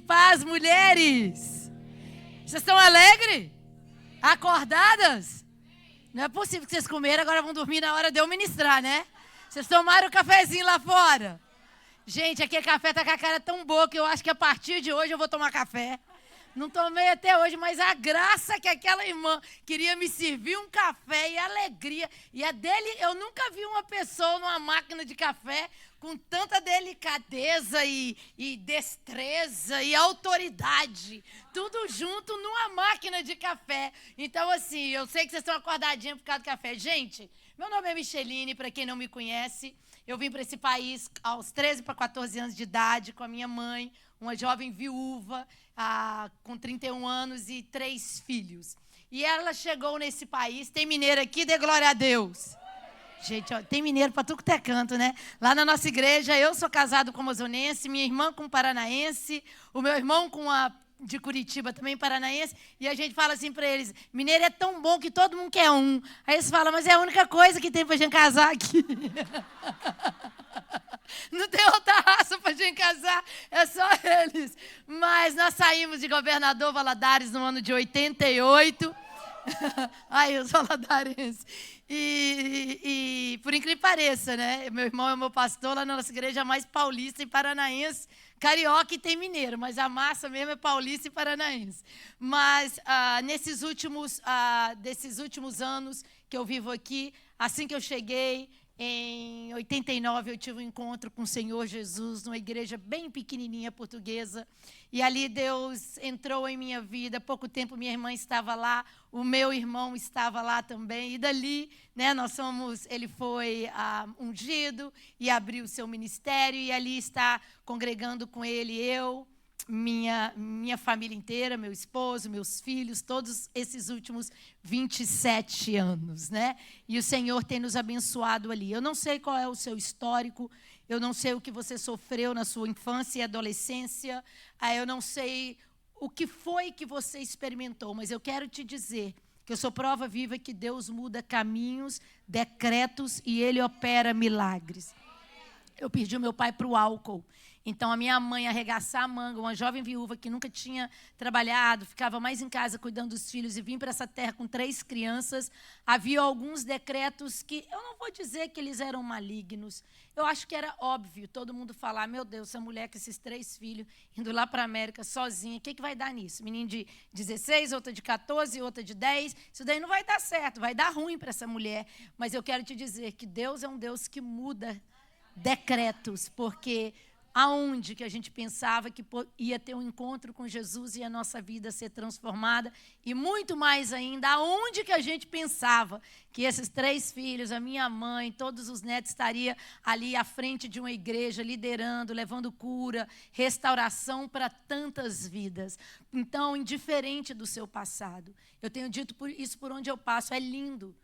paz, mulheres. Vocês estão alegres? Acordadas? Não é possível que vocês comeram, agora vão dormir na hora de eu ministrar, né? Vocês tomaram o cafezinho lá fora? Gente, aqui café tá com a cara tão boa que eu acho que a partir de hoje eu vou tomar café. Não tomei até hoje, mas a graça que aquela irmã queria me servir um café e a alegria. E a dele, eu nunca vi uma pessoa numa máquina de café com tanta delicadeza e destreza e autoridade. Tudo junto numa máquina de café. Então, assim, eu sei que vocês estão acordadinhos por causa do café. Gente, meu nome é Micheline, para quem não me conhece. Eu vim para esse país aos 13 para 14 anos de idade com a minha mãe, uma jovem viúva, com 31 anos e 3 filhos. E ela chegou nesse país, tem mineiro aqui, dê glória a Deus. Gente, ó, tem mineiro para tudo que é canto, né? Lá na nossa igreja, eu sou casado com amazonense, minha irmã com paranaense, o meu irmão com a de Curitiba, também paranaense, e a gente fala assim para eles, mineiro é tão bom que todo mundo quer um. Aí eles falam, mas é a única coisa que tem para a gente casar aqui. Não tem outra raça para a gente casar, é só eles. Mas nós saímos de Governador Valadares no ano de 88. Aí, os valadarenses. E por incrível que pareça, né? Meu irmão é meu pastor lá na nossa igreja mais paulista e paranaense. Carioca e tem mineiro, mas a massa mesmo é paulista e paranaense. Mas desses últimos anos que eu vivo aqui, assim que eu cheguei, em 89, eu tive um encontro com o Senhor Jesus, numa igreja bem pequenininha portuguesa. E ali Deus entrou em minha vida. Pouco tempo minha irmã estava lá, o meu irmão estava lá também. E dali, né, ele foi ungido e abriu o seu ministério. E ali está congregando com ele eu, minha família inteira, meu esposo, meus filhos, todos esses últimos 27 anos, né? E o Senhor tem nos abençoado ali. Eu não sei qual é o seu histórico, eu não sei o que você sofreu na sua infância e adolescência, eu não sei o que foi que você experimentou, mas eu quero te dizer que eu sou prova viva que Deus muda caminhos, decretos e Ele opera milagres. Eu perdi o meu pai para o álcool. Então, a minha mãe arregaçar a manga, uma jovem viúva que nunca tinha trabalhado, ficava mais em casa cuidando dos filhos e vim para essa terra com 3 crianças. Havia alguns decretos que, eu não vou dizer que eles eram malignos, eu acho que era óbvio todo mundo falar, meu Deus, essa mulher com esses 3 filhos, indo lá para a América sozinha, o que vai dar nisso? Menino de 16, outra de 14, outra de 10, isso daí não vai dar certo, vai dar ruim para essa mulher. Mas eu quero te dizer que Deus é um Deus que muda decretos, porque aonde que a gente pensava que ia ter um encontro com Jesus e a nossa vida ser transformada, e muito mais ainda, aonde que a gente pensava que esses 3 filhos, a minha mãe, todos os netos estariam ali à frente de uma igreja, liderando, levando cura, restauração para tantas vidas. Então, indiferente do seu passado, eu tenho dito isso por onde eu passo, é lindo.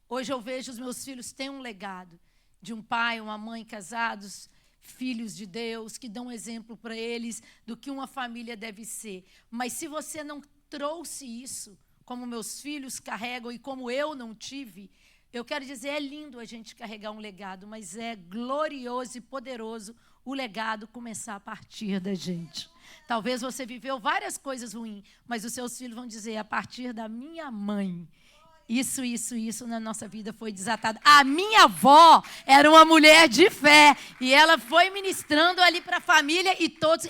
Hoje eu vejo os meus filhos têm um legado de um pai, uma mãe casados, filhos de Deus, que dão exemplo para eles do que uma família deve ser. Mas se você não trouxe isso, como meus filhos carregam e como eu não tive, eu quero dizer, é lindo a gente carregar um legado, mas é glorioso e poderoso o legado começar a partir da gente. Talvez você viveu várias coisas ruins, mas os seus filhos vão dizer, a partir da minha mãe, isso na nossa vida foi desatado. A minha avó era uma mulher de fé e ela foi ministrando ali para a família e todos.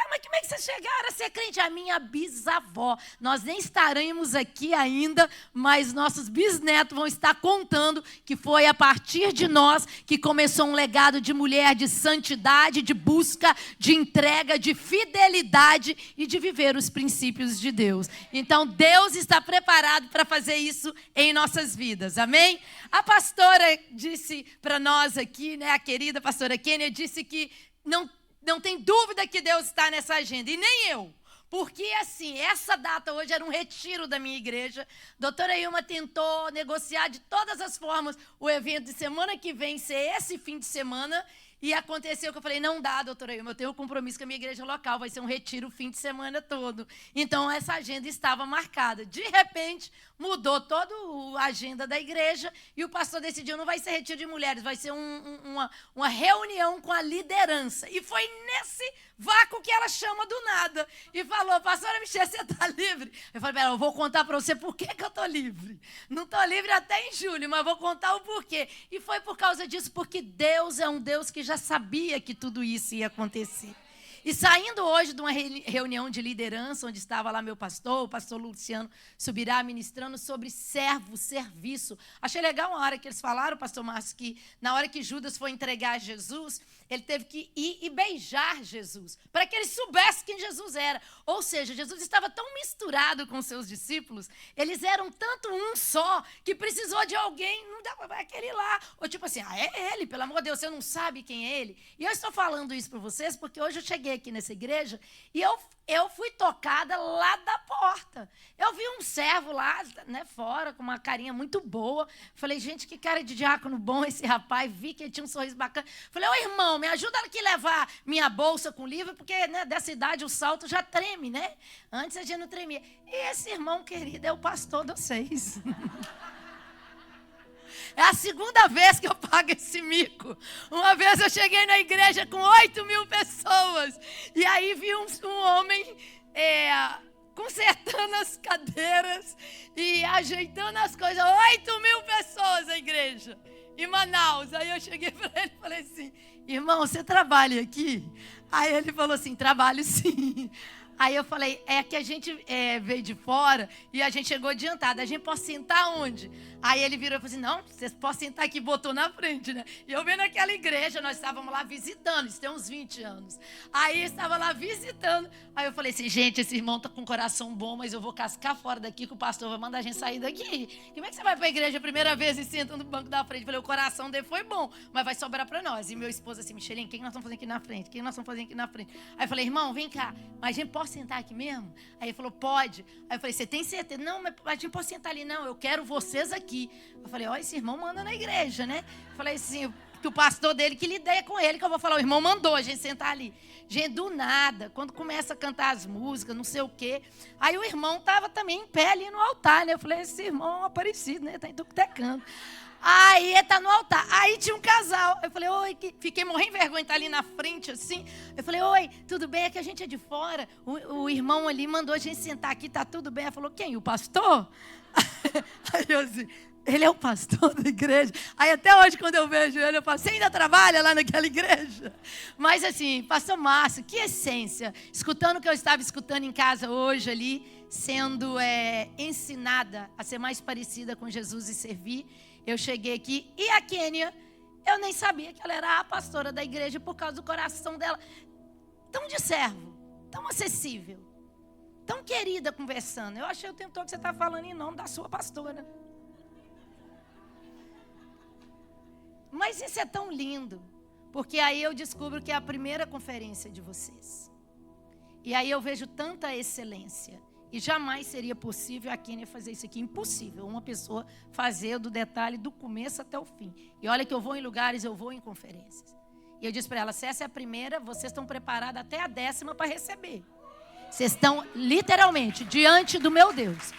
Mas como é que vocês chegaram a ser crente? A minha bisavó. Nós nem estaremos aqui ainda, mas nossos bisnetos vão estar contando que foi a partir de nós que começou um legado de mulher, de santidade, de busca, de entrega, de fidelidade e de viver os princípios de Deus. Então, Deus está preparado para fazer isso em nossas vidas. Amém? A pastora disse para nós aqui, né, a querida pastora Kênia, disse que não tem dúvida que Deus está nessa agenda, e nem eu. Porque, assim, essa data hoje era um retiro da minha igreja. Doutora Ilma tentou negociar de todas as formas o evento de semana que vem ser esse fim de semana. E aconteceu que eu falei, não dá, doutora Ilma, eu tenho um compromisso com a minha igreja local, vai ser um retiro o fim de semana todo. Então, essa agenda estava marcada. De repente, mudou toda a agenda da igreja e o pastor decidiu, não vai ser retiro de mulheres, vai ser uma reunião com a liderança. E foi nesse vácuo que ela chama do nada e falou, pastora Michele, você está livre? Eu falei, eu vou contar para você por que eu estou livre. Não estou livre até em julho, mas vou contar o porquê. E foi por causa disso, porque Deus é um Deus que já sabia que tudo isso ia acontecer. E saindo hoje de uma reunião de liderança, onde estava lá meu pastor, o pastor Luciano Subirá, ministrando sobre servo, serviço. Achei legal uma hora que eles falaram, pastor Márcio, que na hora que Judas foi entregar Jesus, ele teve que ir e beijar Jesus, para que ele soubesse quem Jesus era. Ou seja, Jesus estava tão misturado com seus discípulos, eles eram tanto um só, que precisou de alguém, não dá para aquele lá. Ou tipo assim, é ele, pelo amor de Deus, você não sabe quem é ele? E eu estou falando isso para vocês, porque hoje eu cheguei aqui nessa igreja e eu fui tocada lá da porta. Eu vi um servo lá, né, fora, com uma carinha muito boa. Falei, gente, que cara de diácono bom esse rapaz. Vi que ele tinha um sorriso bacana. Falei, ô irmão, me ajuda aqui a levar minha bolsa com livro, porque né, dessa idade o salto já treme, né? Antes a gente não tremia. E esse irmão querido é o pastor de vocês. É a segunda vez que eu pago esse mico. Uma vez eu cheguei na igreja com 8.000 pessoas. E aí vi um homem consertando as cadeiras e ajeitando as coisas. 8.000 pessoas na igreja, em Manaus. Aí eu cheguei para ele e falei assim, irmão, você trabalha aqui? Aí ele falou assim, trabalho sim. Aí eu falei, é que a gente veio de fora e a gente chegou adiantado. A gente pode sentar onde? Aí ele virou e falou assim, não, vocês podem sentar aqui, botou na frente, né? E eu vendo aquela igreja, nós estávamos lá visitando, isso tem uns 20 anos. Aí eu estava lá visitando. Aí eu falei assim, gente, esse irmão está com um coração bom, mas eu vou cascar fora daqui que o pastor vai mandar a gente sair daqui. Como é que você vai para a igreja a primeira vez e senta no banco da frente? Eu falei, o coração dele foi bom, mas vai sobrar para nós. E meu esposo assim, Michelinha, o que nós estamos fazendo aqui na frente? O que nós estamos fazendo aqui na frente? Aí eu falei, irmão, vem cá, mas a gente pode sentar aqui mesmo? Aí ele falou, pode. Aí eu falei, você tem certeza? Não, mas a gente pode sentar ali. Não, eu quero vocês aqui. Eu falei, ó, esse irmão manda na igreja, né? Eu falei assim, que o pastor dele, que lideia com ele, que eu vou falar, o irmão mandou a gente sentar ali. Gente, do nada, quando começa a cantar as músicas, não sei o quê. Aí o irmão estava também em pé ali no altar, né? Eu falei, esse irmão é um aparecido, né? Está em tudo que é canto. Aí ele tá no altar. Aí tinha um casal. Eu falei, oi, fiquei morrendo de vergonha de estar ali na frente, assim. Eu falei, oi, tudo bem? É que a gente é de fora. O irmão ali mandou a gente sentar aqui, tá tudo bem? Ela falou, quem? O pastor? Aí eu assim, ele é o pastor da igreja. Aí até hoje, quando eu vejo ele, eu falo, você ainda trabalha lá naquela igreja? Mas assim, pastor Márcio, que essência. Escutando o que eu estava escutando em casa hoje ali, sendo ensinada a ser mais parecida com Jesus e servir. Eu cheguei aqui e a Kênia, eu nem sabia que ela era a pastora da igreja por causa do coração dela. Tão de servo, tão acessível, tão querida conversando. Eu achei o tempo todo que você está falando em nome da sua pastora. Mas isso é tão lindo, porque aí eu descubro que é a primeira conferência de vocês. E aí eu vejo tanta excelência. E jamais seria possível a Kênia fazer isso aqui. Impossível uma pessoa fazer do detalhe do começo até o fim. E olha que eu vou em lugares, eu vou em conferências. E eu disse para ela, se essa é a primeira, vocês estão preparados até a 10ª para receber. Vocês estão literalmente diante do meu Deus.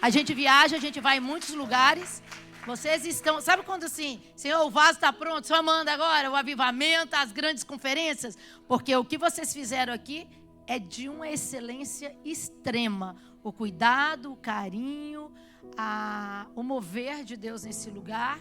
A gente viaja, a gente vai em muitos lugares. Vocês estão, sabe quando assim, Senhor, o vaso está pronto, só manda agora o avivamento, as grandes conferências. Porque o que vocês fizeram aqui é de uma excelência extrema. O cuidado, o carinho, o mover de Deus nesse lugar.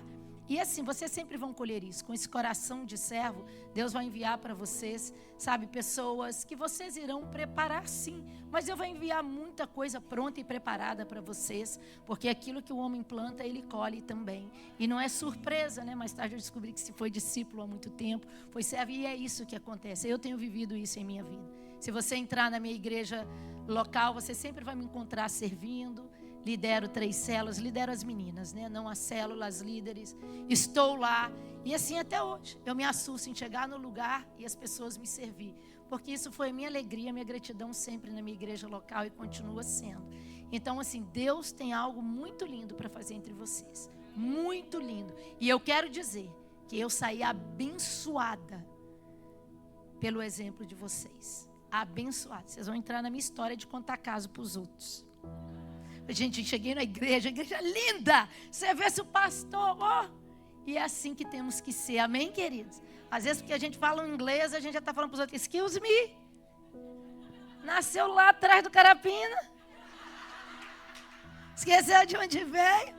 E assim, vocês sempre vão colher isso. Com esse coração de servo, Deus vai enviar para vocês, sabe, pessoas que vocês irão preparar sim. Mas eu vou enviar muita coisa pronta e preparada para vocês. Porque aquilo que o homem planta, ele colhe também. E não é surpresa, né? Mais tarde eu descobri que se foi discípulo há muito tempo, foi servo. E é isso que acontece. Eu tenho vivido isso em minha vida. Se você entrar na minha igreja local, você sempre vai me encontrar servindo. Lidero 3 células, lidero as meninas, né? Não as células, líderes. Estou lá. E assim até hoje. Eu me assusto em chegar no lugar e as pessoas me servir. Porque isso foi a minha alegria, minha gratidão sempre na minha igreja local e continua sendo. Então, assim, Deus tem algo muito lindo para fazer entre vocês. Muito lindo. E eu quero dizer que eu saí abençoada pelo exemplo de vocês. Abençoados. Vocês vão entrar na minha história de contar caso para os outros. Gente, cheguei na igreja, a igreja linda. Você vê se o pastor, ó. E é assim que temos que ser, amém, queridos? Às vezes, porque a gente fala inglês, a gente já está falando para os outros, excuse me. Nasceu lá atrás do Carapina. Esqueceu de onde veio.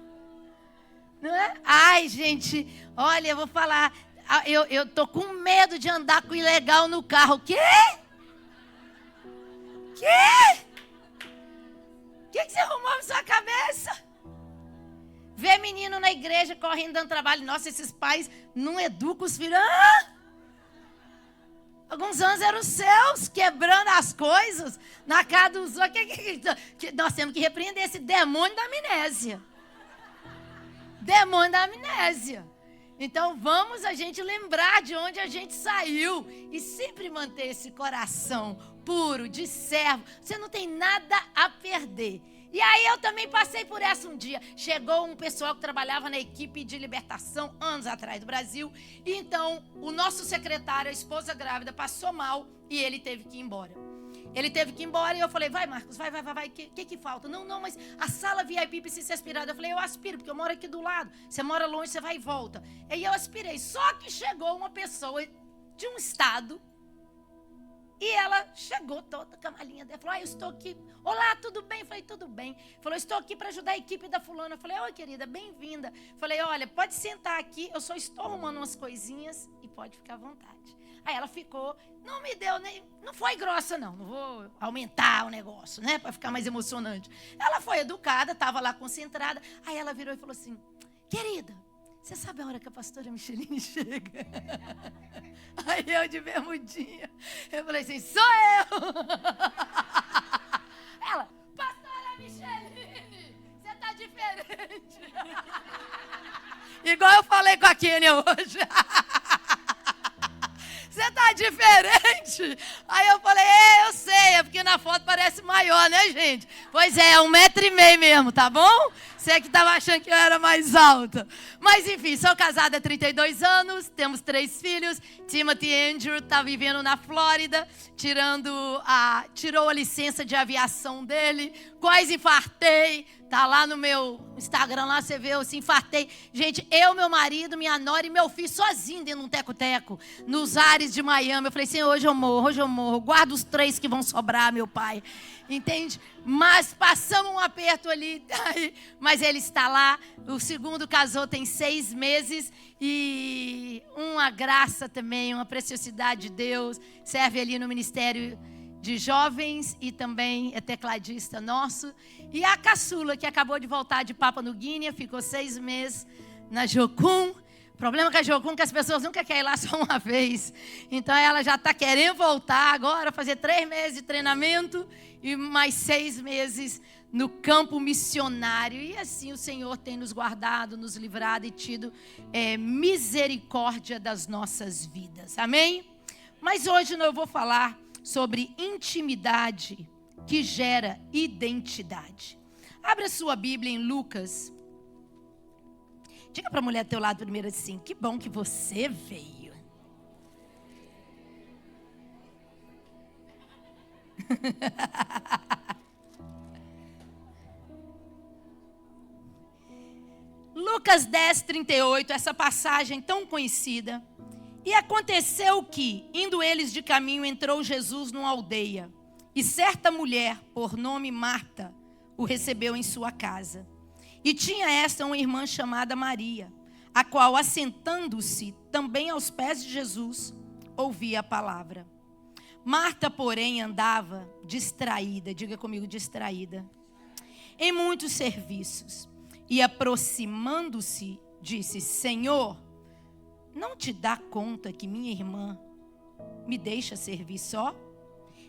Não é? Ai, gente, olha, eu vou falar. Eu tô com medo de andar com ilegal no carro. O quê? O que você arrumou na sua cabeça? Vê menino na igreja correndo, dando trabalho. Nossa, esses pais não educam os filhos. Alguns anos eram os seus, quebrando as coisas na casa dos outros. Nós temos que repreender esse demônio da amnésia. Demônio da amnésia. Então vamos a gente lembrar de onde a gente saiu e sempre manter esse coração puro, de servo. Você não tem nada a perder. E aí eu também passei por essa um dia. Chegou um pessoal que trabalhava na equipe de libertação anos atrás do Brasil. E então o nosso secretário, a esposa grávida, passou mal e ele teve que ir embora. Ele teve que ir embora e eu falei, vai Marcos, vai. O que falta? Não, mas a sala VIP precisa ser aspirada. Eu falei, eu aspiro, porque eu moro aqui do lado. Você mora longe, você vai e volta. E eu aspirei. Só que chegou uma pessoa de um estado e ela chegou toda com a malinha dela. Falou, eu estou aqui. Olá, tudo bem? Eu falei, tudo bem. Falou, estou aqui para ajudar a equipe da fulana. Eu falei, oi querida, bem-vinda. Falei, olha, pode sentar aqui, eu só estou arrumando umas coisinhas e pode ficar à vontade. Aí ela ficou, não me deu nem, não foi grossa não vou aumentar o negócio, né, para ficar mais emocionante. Ela foi educada, estava lá concentrada. Aí ela virou e falou assim, querida, você sabe a hora que a pastora Micheline chega? Aí eu de bermudinha, eu falei assim, sou eu. Ela, pastora Micheline, você está diferente. Igual eu falei com a Kênia hoje. Você tá diferente. Aí eu falei, eu sei, é porque na foto parece maior, né, gente? Pois é 1,5 m mesmo, tá bom? Você que estava achando que eu era mais alta. Mas enfim, sou casada há 32 anos, temos 3 filhos. Timothy Andrew está vivendo na Flórida, tirou a licença de aviação dele. Quase infartei. Tá lá no meu Instagram, lá você vê, eu se infartei. Gente, eu, meu marido, minha nora e meu filho sozinho dentro de um teco-teco, nos ares de Miami. Eu falei assim, hoje eu morro. Guarda os 3 que vão sobrar, meu pai. Entende? Mas passamos um aperto ali, mas ele está lá. O segundo casou tem 6 meses e uma graça também, uma preciosidade de Deus. Serve ali no ministério de jovens e também é tecladista nosso. E a caçula, que acabou de voltar de Papua Nova Guiné, ficou 6 meses na Jocum. O problema com a Jocum é que as pessoas nunca querem ir lá só uma vez. Então ela já está querendo voltar agora, fazer 3 meses de treinamento e mais 6 meses no campo missionário. E assim o Senhor tem nos guardado, nos livrado e tido misericórdia das nossas vidas. Amém? Mas hoje eu vou falar sobre intimidade que gera identidade. Abra sua Bíblia em Lucas. Diga para a mulher do teu lado primeiro assim, que bom que você veio. Lucas 10, 38, essa passagem tão conhecida. E aconteceu que, indo eles de caminho, entrou Jesus numa aldeia. E certa mulher, por nome Marta, o recebeu em sua casa. E tinha esta uma irmã chamada Maria, a qual, assentando-se também aos pés de Jesus, ouvia a palavra. Marta, porém, andava distraída, diga comigo, distraída, em muitos serviços. E aproximando-se, disse, Senhor, não te dá conta que minha irmã me deixa servir só?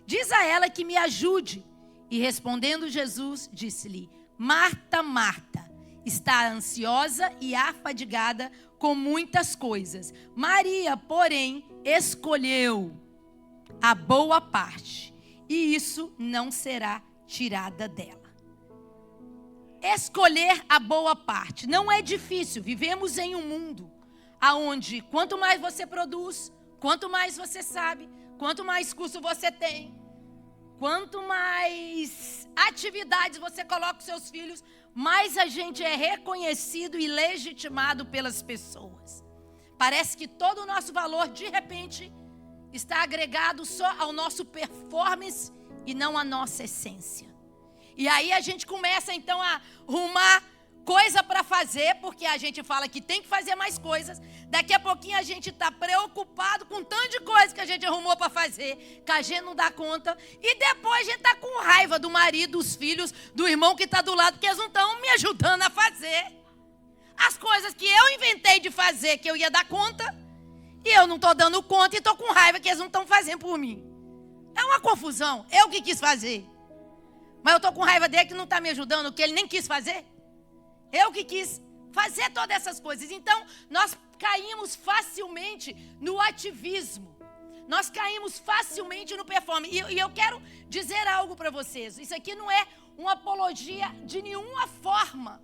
Diz a ela que me ajude. E respondendo Jesus, disse-lhe, Marta, Marta, está ansiosa e afadigada com muitas coisas. Maria, porém, escolheu a boa parte, e isso não será tirada dela. Escolher a boa parte não é difícil. Vivemos em um mundo onde quanto mais você produz, quanto mais você sabe, quanto mais curso você tem, quanto mais atividades você coloca os seus filhos, mais a gente é reconhecido e legitimado pelas pessoas. Parece que todo o nosso valor, de repente, está agregado só ao nosso performance e não à nossa essência. E aí a gente começa então a arrumar coisa para fazer, porque a gente fala que tem que fazer mais coisas. Daqui a pouquinho a gente está preocupado com tanto de coisa que a gente arrumou para fazer, que a gente não dá conta. E depois a gente está com raiva do marido, dos filhos, do irmão que está do lado, porque eles não estão me ajudando a fazer as coisas que eu inventei de fazer, que eu ia dar conta, e eu não estou dando conta e estou com raiva que eles não estão fazendo por mim. É uma confusão. Eu que quis fazer, mas eu estou com raiva dele que não está me ajudando, que ele nem quis fazer. Eu que quis fazer todas essas coisas. Então, nós caímos facilmente no ativismo. Nós caímos facilmente no performance. E eu quero dizer algo para vocês. Isso aqui não é uma apologia de nenhuma forma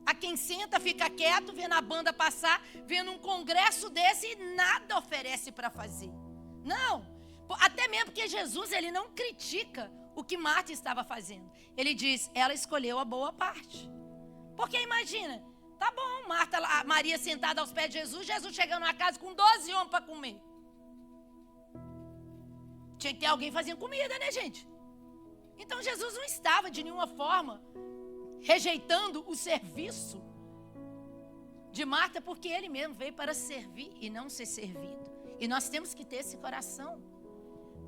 a quem senta, fica quieto, vendo a banda passar, vendo um congresso desse e nada oferece para fazer. Não. Até mesmo porque Jesus, ele não critica o que Marta estava fazendo. Ele diz, ela escolheu a boa parte. Porque imagina, tá bom, Maria sentada aos pés de Jesus, Jesus chegando na casa com 12 homens para comer. Tinha que ter alguém fazendo comida, né, gente? Então Jesus não estava de nenhuma forma rejeitando o serviço de Marta, porque ele mesmo veio para servir e não ser servido. E nós temos que ter esse coração.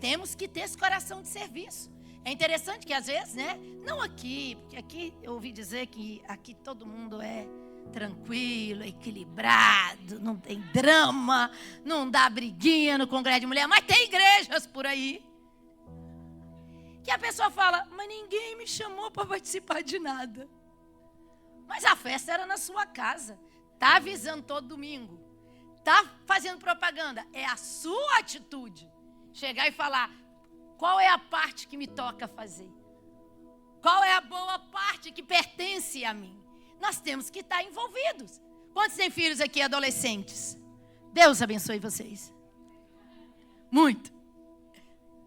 Temos que ter esse coração de serviço. É interessante que às vezes, né? Não aqui, porque aqui eu ouvi dizer que aqui todo mundo é tranquilo, equilibrado, não tem drama, não dá briguinha no congresso de mulher, mas tem igrejas por aí que a pessoa fala, mas ninguém me chamou para participar de nada. Mas a festa era na sua casa, tá avisando todo domingo, tá fazendo propaganda, é a sua atitude. Chegar e falar, qual é a parte que me toca fazer? Qual é a boa parte que pertence a mim? Nós temos que estar envolvidos. Quantos têm filhos aqui, adolescentes? Deus abençoe vocês. Muito.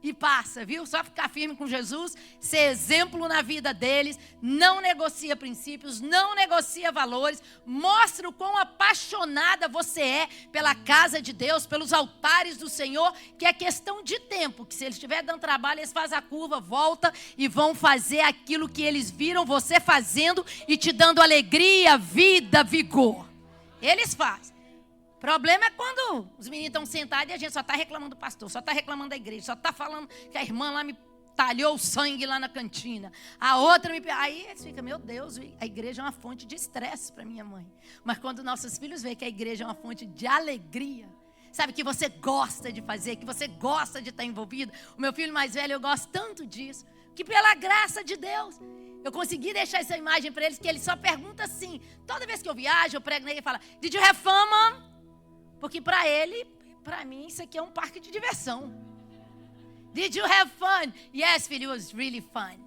E passa, viu? Só ficar firme com Jesus, ser exemplo na vida deles, não negocia princípios, não negocia valores, mostra o quão apaixonada você é pela casa de Deus, pelos altares do Senhor, que é questão de tempo, que se eles estiverem dando trabalho, eles fazem a curva, volta e vão fazer aquilo que eles viram você fazendo e te dando alegria, vida, vigor. Eles fazem. O problema é quando os meninos estão sentados e a gente só está reclamando do pastor, só está reclamando da igreja, só está falando que a irmã lá me talhou o sangue lá na cantina. A outra me... Aí eles ficam, meu Deus, a igreja é uma fonte de estresse para minha mãe. Mas quando nossos filhos veem que a igreja é uma fonte de alegria, sabe, que você gosta de fazer, que você gosta de estar envolvido. O meu filho mais velho, eu gosto tanto disso, que pela graça de Deus, eu consegui deixar essa imagem para eles, que ele só pergunta assim, toda vez que eu viajo, eu prego nele e fala, did you have fun, mom? Porque para ele, para mim, isso aqui é um parque de diversão. Did you have fun? Yes, filho, it was really fun.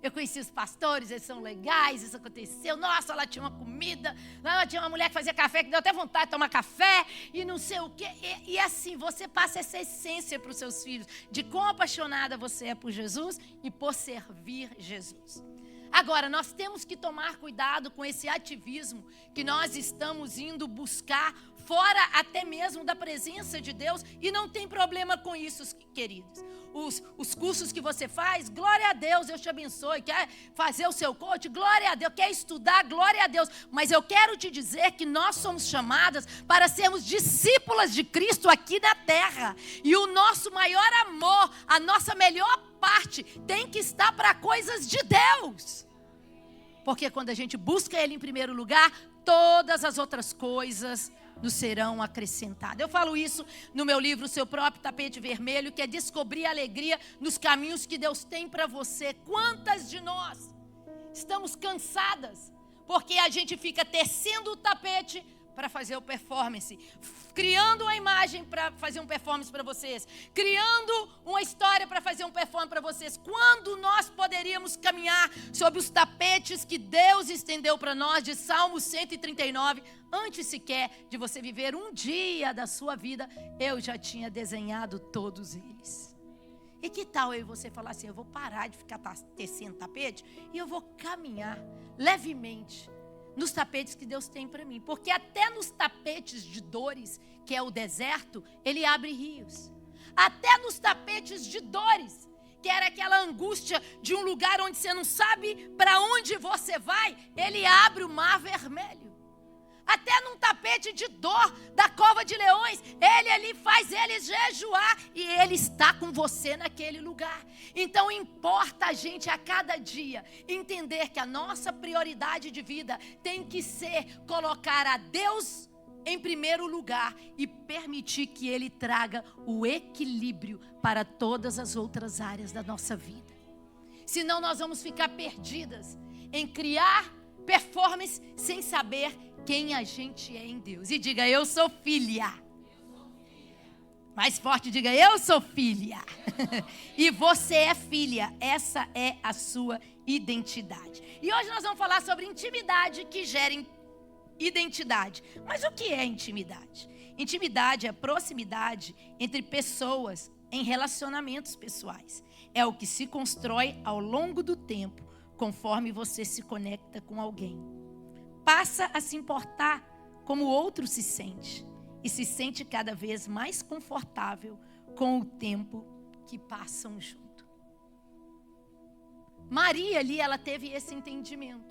Eu conheci os pastores, eles são legais, isso aconteceu. Nossa, lá tinha uma comida, lá tinha uma mulher que fazia café, que deu até vontade de tomar café, e não sei o quê. E assim, você passa essa essência para os seus filhos, de quão apaixonada você é por Jesus e por servir Jesus. Agora, nós temos que tomar cuidado com esse ativismo que nós estamos indo buscar fora até mesmo da presença de Deus, e não tem problema com isso, queridos. Os cursos que você faz, glória a Deus, Deus te abençoe. Quer fazer o seu coach, glória a Deus. Quer estudar, glória a Deus. Mas eu quero te dizer que nós somos chamadas para sermos discípulas de Cristo aqui na terra. E o nosso maior amor, a nossa melhor parte, tem que estar para coisas de Deus. Porque quando a gente busca Ele em primeiro lugar, todas as outras coisas nos serão acrescentadas. Eu falo isso no meu livro, Seu Próprio Tapete Vermelho, que é descobrir a alegria nos caminhos que Deus tem para você. Quantas de nós estamos cansadas porque a gente fica tecendo o tapete para fazer o performance, criando uma imagem para fazer um performance para vocês, criando uma história para fazer um performance para vocês, quando nós poderíamos caminhar sobre os tapetes que Deus estendeu para nós, de Salmo 139, antes sequer de você viver um dia da sua vida, eu já tinha desenhado todos eles. E que tal eu e você falar assim, eu vou parar de ficar tecendo tapete e eu vou caminhar levemente nos tapetes que Deus tem para mim. Porque até nos tapetes de dores, que é o deserto, Ele abre rios. Até nos tapetes de dores, que era aquela angústia de um lugar onde você não sabe para onde você vai, Ele abre o mar vermelho. Até num tapete de dor da cova de leões, Ele ali faz eles jejuar e Ele está com você naquele lugar. Então importa a gente a cada dia entender que a nossa prioridade de vida tem que ser colocar a Deus em primeiro lugar e permitir que Ele traga o equilíbrio para todas as outras áreas da nossa vida. Senão nós vamos ficar perdidas em criar performance sem saber quem a gente é em Deus. E diga, eu sou filha. Mais forte, diga, eu sou filha. E você é filha. Essa é a sua identidade. E hoje nós vamos falar sobre intimidade que gera identidade. Mas o que é intimidade? Intimidade é proximidade entre pessoas em relacionamentos pessoais. É o que se constrói ao longo do tempo, conforme você se conecta com alguém. Passa a se importar como o outro se sente e se sente cada vez mais confortável com o tempo que passam junto. Maria ali, ela teve esse entendimento.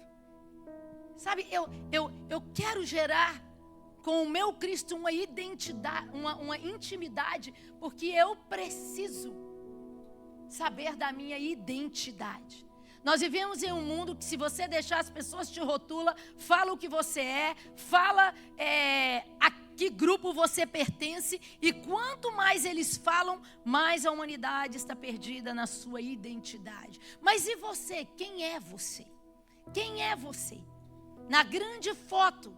Sabe, eu quero gerar com o meu Cristo uma identidade, uma intimidade, porque eu preciso saber da minha identidade. Nós vivemos em um mundo que, se você deixar, as pessoas te rotulam, fala o que você é, fala a que grupo você pertence, e quanto mais eles falam, mais a humanidade está perdida na sua identidade. Mas e você? Quem é você? Quem é você? Na grande foto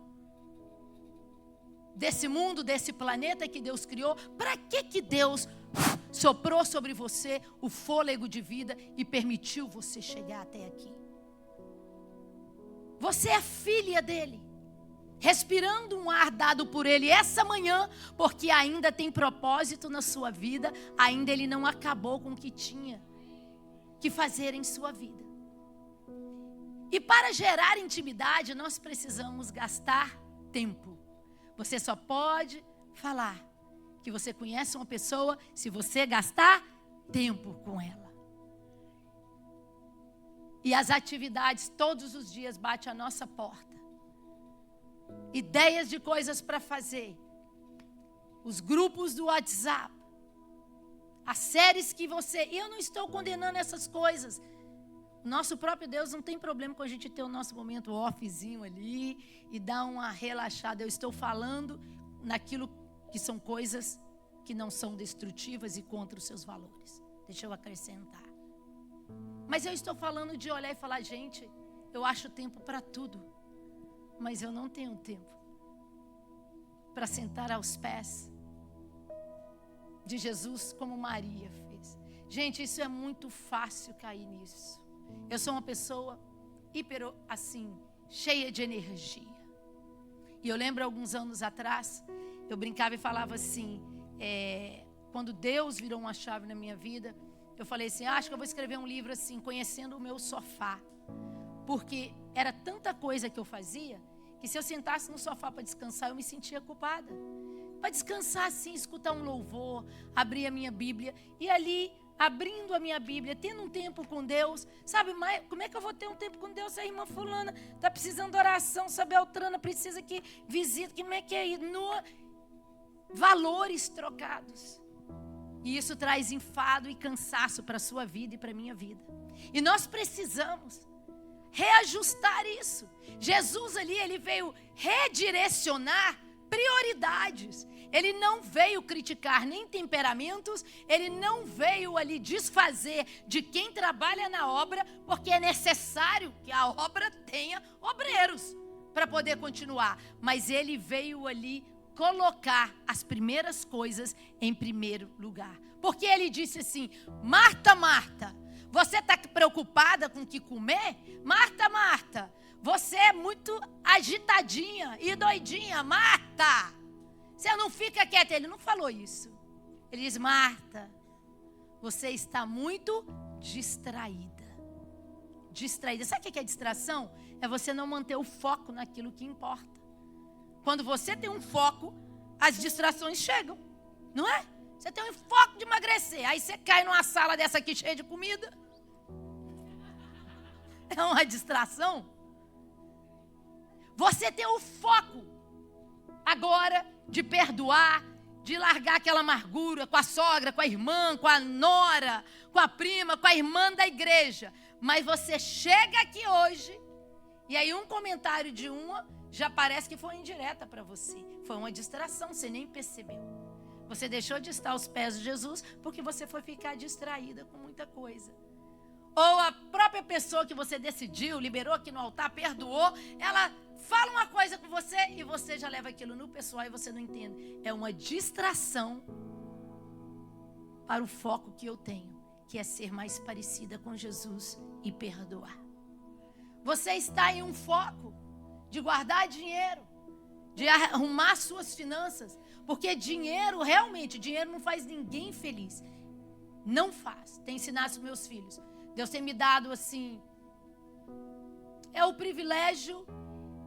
desse mundo, desse planeta que Deus criou, para que Deus soprou sobre você o fôlego de vida e permitiu você chegar até aqui? Você é filha dele, respirando um ar dado por ele essa manhã, porque ainda tem propósito na sua vida, ainda ele não acabou com o que tinha que fazer em sua vida. E para gerar intimidade, nós precisamos gastar tempo. Você só pode falar que você conhece uma pessoa se você gastar tempo com ela. E as atividades todos os dias batem a nossa porta. Ideias de coisas para fazer. Os grupos do WhatsApp. As séries que você... E eu não estou condenando essas coisas. Nosso próprio Deus não tem problema com a gente ter o nosso momento offzinho ali e dar uma relaxada. Eu estou falando naquilo que são coisas que não são destrutivas e contra os seus valores. Deixa eu acrescentar. Mas eu estou falando de olhar e falar, gente, eu acho tempo para tudo, mas eu não tenho tempo para sentar aos pés de Jesus como Maria fez. Gente, isso é muito fácil cair nisso. Eu sou uma pessoa cheia de energia. E eu lembro alguns anos atrás, eu brincava e falava assim, quando Deus virou uma chave na minha vida, eu falei assim, acho que eu vou escrever um livro assim, conhecendo o meu sofá. Porque era tanta coisa que eu fazia, que se eu sentasse no sofá para descansar, eu me sentia culpada. Para descansar assim, escutar um louvor, abrir a minha Bíblia, e ali, abrindo a minha Bíblia, tendo um tempo com Deus, sabe, mas como é que eu vou ter um tempo com Deus se a irmã fulana está precisando de oração, se a Beltrana precisa que visita, como é que é isso? Valores trocados. E isso traz enfado e cansaço para a sua vida e para a minha vida. E nós precisamos reajustar isso. Jesus ali, ele veio redirecionar prioridades. Ele não veio criticar nem temperamentos, ele não veio ali desfazer de quem trabalha na obra, porque é necessário que a obra tenha obreiros. para poder continuar. Mas ele veio ali colocar as primeiras coisas em primeiro lugar. Porque ele disse assim: Marta, Marta, você está preocupada com o que comer? Marta, Marta, você é muito agitadinha e doidinha. Marta, você não fica quieta. Ele não falou isso. Ele diz: Marta, você está muito distraída. Distraída. Sabe o que é distração? É você não manter o foco naquilo que importa. Quando você tem um foco, as distrações chegam. Não é? Você tem um foco de emagrecer. Aí você cai numa sala dessa aqui cheia de comida. É uma distração. Você tem o foco agora de perdoar, de largar aquela amargura com a sogra, com a irmã, com a nora, com a prima, com a irmã da igreja. Mas você chega aqui hoje e aí um comentário de uma já parece que foi indireta para você. Foi uma distração, você nem percebeu. Você deixou de estar aos pés de Jesus porque você foi ficar distraída com muita coisa. Ou a própria pessoa que você decidiu, liberou aqui no altar, perdoou, ela fala uma coisa com você e você já leva aquilo no pessoal e você não entende. É uma distração para o foco que eu tenho, que é ser mais parecida com Jesus e perdoar. Você está em um foco de guardar dinheiro, de arrumar suas finanças, porque dinheiro, realmente, dinheiro não faz ninguém feliz. Não faz. Tenho ensinado os meus filhos. Deus tem me dado assim, é o privilégio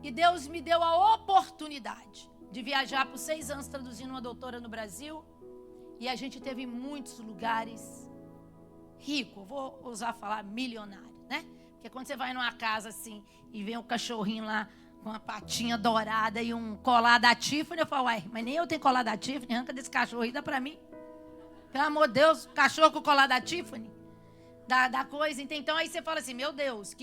e Deus me deu a oportunidade de viajar por 6 anos traduzindo uma doutora no Brasil. E a gente teve muitos lugares ricos, vou usar falar milionário, né? Porque quando você vai numa casa assim e vê um cachorrinho lá com uma patinha dourada e um colar da Tiffany, eu falo: uai, mas nem eu tenho colar da Tiffany, arranca desse cachorro aí, dá pra mim. Pelo amor de Deus, cachorro com colar da Tiffany. Da coisa, então aí você fala assim: meu Deus,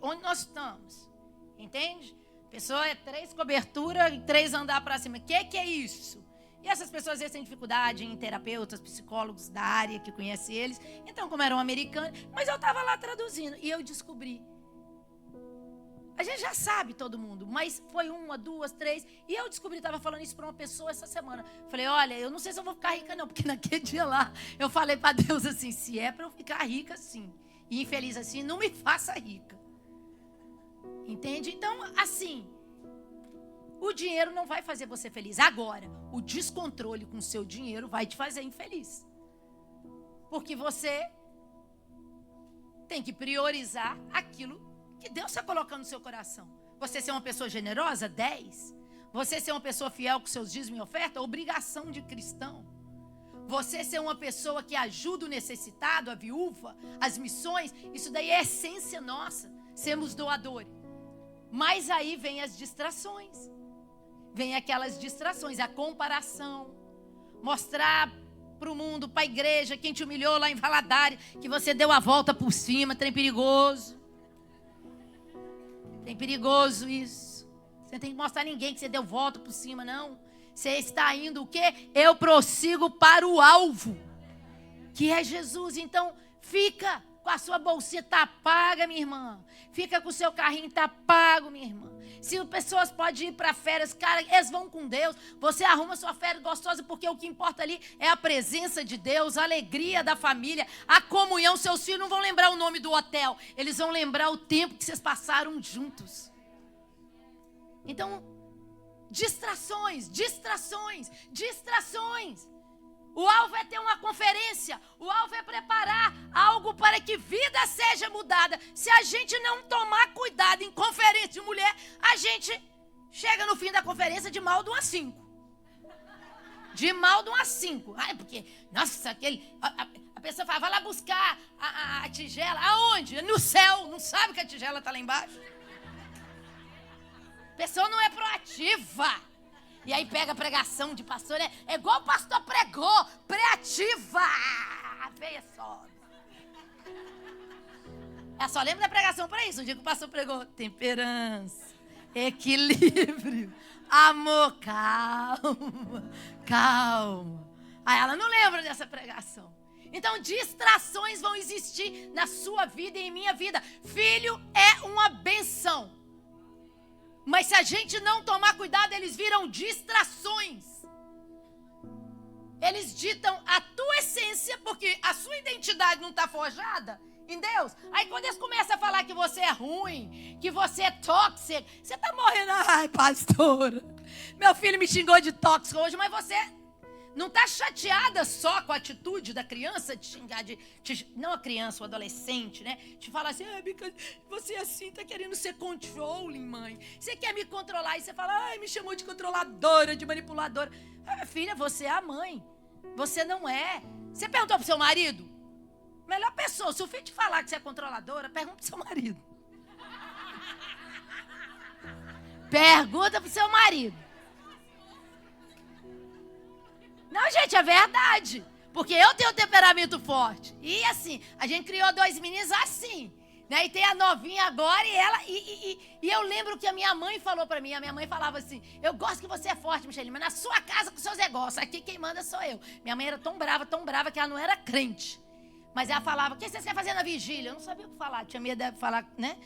onde nós estamos? Entende? Pessoa é 3 coberturas e 3 andar para cima. O que é isso? E essas pessoas às vezes têm dificuldade em terapeutas, psicólogos da área que conhecem eles. Então, como eram americanos, mas eu estava lá traduzindo e eu descobri. A gente já sabe, todo mundo, mas foi 1, 2, 3. E eu descobri, estava falando isso para uma pessoa essa semana. Falei: olha, eu não sei se eu vou ficar rica não, porque naquele dia lá eu falei para Deus assim: se é para eu ficar rica assim e infeliz assim, não me faça rica. Entende? Então, assim, o dinheiro não vai fazer você feliz. Agora, o descontrole com o seu dinheiro vai te fazer infeliz. Porque você tem que priorizar aquilo que Deus está colocando no seu coração. Você ser uma pessoa generosa, 10. Você ser uma pessoa fiel com seus dízimos e oferta, obrigação de cristão. Você ser uma pessoa que ajuda o necessitado, a viúva, as missões, isso daí é essência nossa, sermos doadores. Mas aí vem as distrações. Vem aquelas distrações, a comparação. Mostrar para o mundo, para a igreja, quem te humilhou lá em Valadares, que você deu a volta por cima, trem perigoso. Tem perigoso isso. Você não tem que mostrar a ninguém que você deu volta por cima, não. Você está indo o quê? Eu prossigo para o alvo, que é Jesus. Então, fica com a sua bolsinha, tá paga, minha irmã. Fica com o seu carrinho, tá pago, minha irmã. Se as pessoas podem ir para férias, cara, eles vão com Deus. Você arruma sua férias gostosa, porque o que importa ali é a presença de Deus, a alegria da família, a comunhão. Seus filhos não vão lembrar o nome do hotel, eles vão lembrar o tempo que vocês passaram juntos. Então, distrações. O alvo é ter uma conferência. O alvo é preparar algo para que vida seja mudada. Se a gente não tomar cuidado em conferência de mulher, a gente chega no fim da conferência de mal de 1 a 5. De mal de 1 a 5. Ah, porque, nossa, a pessoa fala: vai lá buscar a tigela. Aonde? No céu. Não sabe que a tigela está lá embaixo. A pessoa não é proativa. E aí pega a pregação de pastor, é igual o pastor pregou, pré-ativa. Veia só. Eu só lembro da pregação para isso. O dia que o pastor pregou: temperança, equilíbrio, amor, calma. Aí ela não lembra dessa pregação. Então, distrações vão existir na sua vida e em minha vida. Filho é uma benção. Mas se a gente não tomar cuidado, eles viram distrações. Eles ditam a tua essência, porque a sua identidade não está forjada em Deus. Aí quando eles começam a falar que você é ruim, que você é tóxico, você está morrendo. Ai, pastora, meu filho me xingou de tóxico hoje, mas você não está chateada só com a atitude da criança de xingar, não a criança, o adolescente, né? De falar assim, você assim está querendo ser controlling, mãe. Você quer me controlar e você fala, ai, me chamou de controladora, de manipuladora. Filha, você é a mãe. Você não é. Você perguntou pro seu marido? Melhor pessoa, se o filho te falar que você é controladora, pergunta pro seu marido. Pergunta pro seu marido. Não, gente, é verdade. Porque eu tenho um temperamento forte. E assim, a gente criou 2 meninos assim. Né? E tem a novinha agora e eu lembro que a minha mãe falou pra mim. A minha mãe falava assim, eu gosto que você é forte, Michele, mas na sua casa com seus negócios. Aqui quem manda sou eu. Minha mãe era tão brava que ela não era crente. Mas ela falava, o que vocês querem fazer na vigília? Eu não sabia o que falar, tinha medo de falar, né?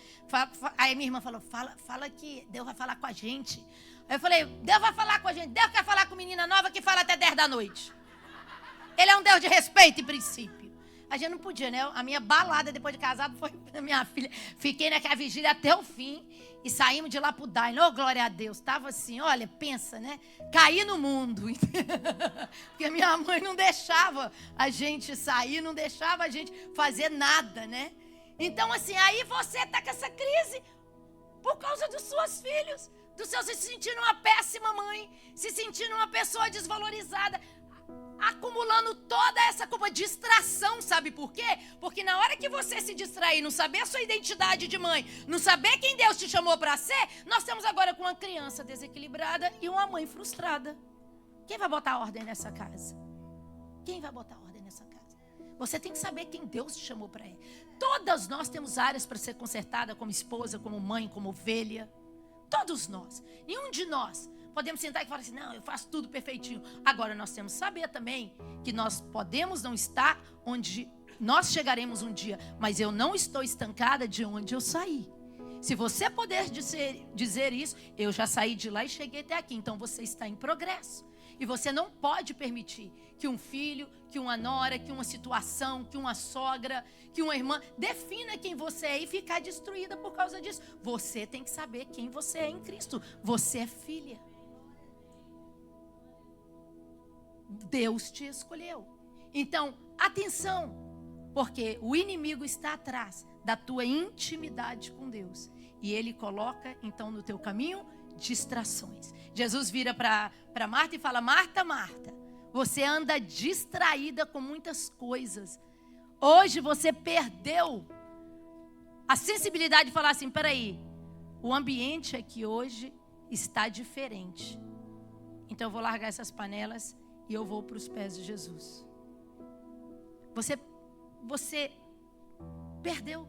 Aí minha irmã falou, fala que Deus vai falar com a gente. Aí eu falei, Deus vai falar com a gente. Deus quer falar com menina nova que fala até 10 da noite. Ele é um Deus de respeito e princípio. A gente não podia, né? A minha balada depois de casado foi a minha filha. Fiquei naquela vigília até o fim e saímos de lá pro Daino. Oh, glória a Deus. Tava assim, olha, pensa, né? Caí no mundo. Porque a minha mãe não deixava a gente sair, não deixava a gente fazer nada, né? Então, assim, aí você tá com essa crise por causa dos seus filhos, dos seus se sentindo uma péssima mãe, se sentindo uma pessoa desvalorizada, acumulando toda essa culpa, distração, sabe por quê? Porque na hora que você se distrair, não saber a sua identidade de mãe, não saber quem Deus te chamou para ser, nós estamos agora com uma criança desequilibrada e uma mãe frustrada. Quem vai botar ordem nessa casa? Quem vai botar ordem nessa casa? Você tem que saber quem Deus te chamou para ir. Todas nós temos áreas para ser consertada, como esposa, como mãe, como ovelha. Todos nós. Nenhum de nós podemos sentar e falar assim, não, eu faço tudo perfeitinho. Agora, nós temos que saber também que nós podemos não estar onde nós chegaremos um dia, mas eu não estou estancada de onde eu saí. Se você puder dizer isso, eu já saí de lá e cheguei até aqui, então você está em progresso. E você não pode permitir que um filho, que uma nora, que uma situação, que uma sogra, que uma irmã defina quem você é e ficar destruída por causa disso. Você tem que saber quem você é em Cristo. Você é filha. Deus te escolheu. Então, atenção, porque o inimigo está atrás da tua intimidade com Deus. E ele coloca, então, no teu caminho, distrações. Jesus vira para Marta e fala, Marta, Marta, você anda distraída com muitas coisas. Hoje você perdeu a sensibilidade de falar assim, peraí, o ambiente aqui hoje está diferente. Então eu vou largar essas panelas e eu vou para os pés de Jesus. Você perdeu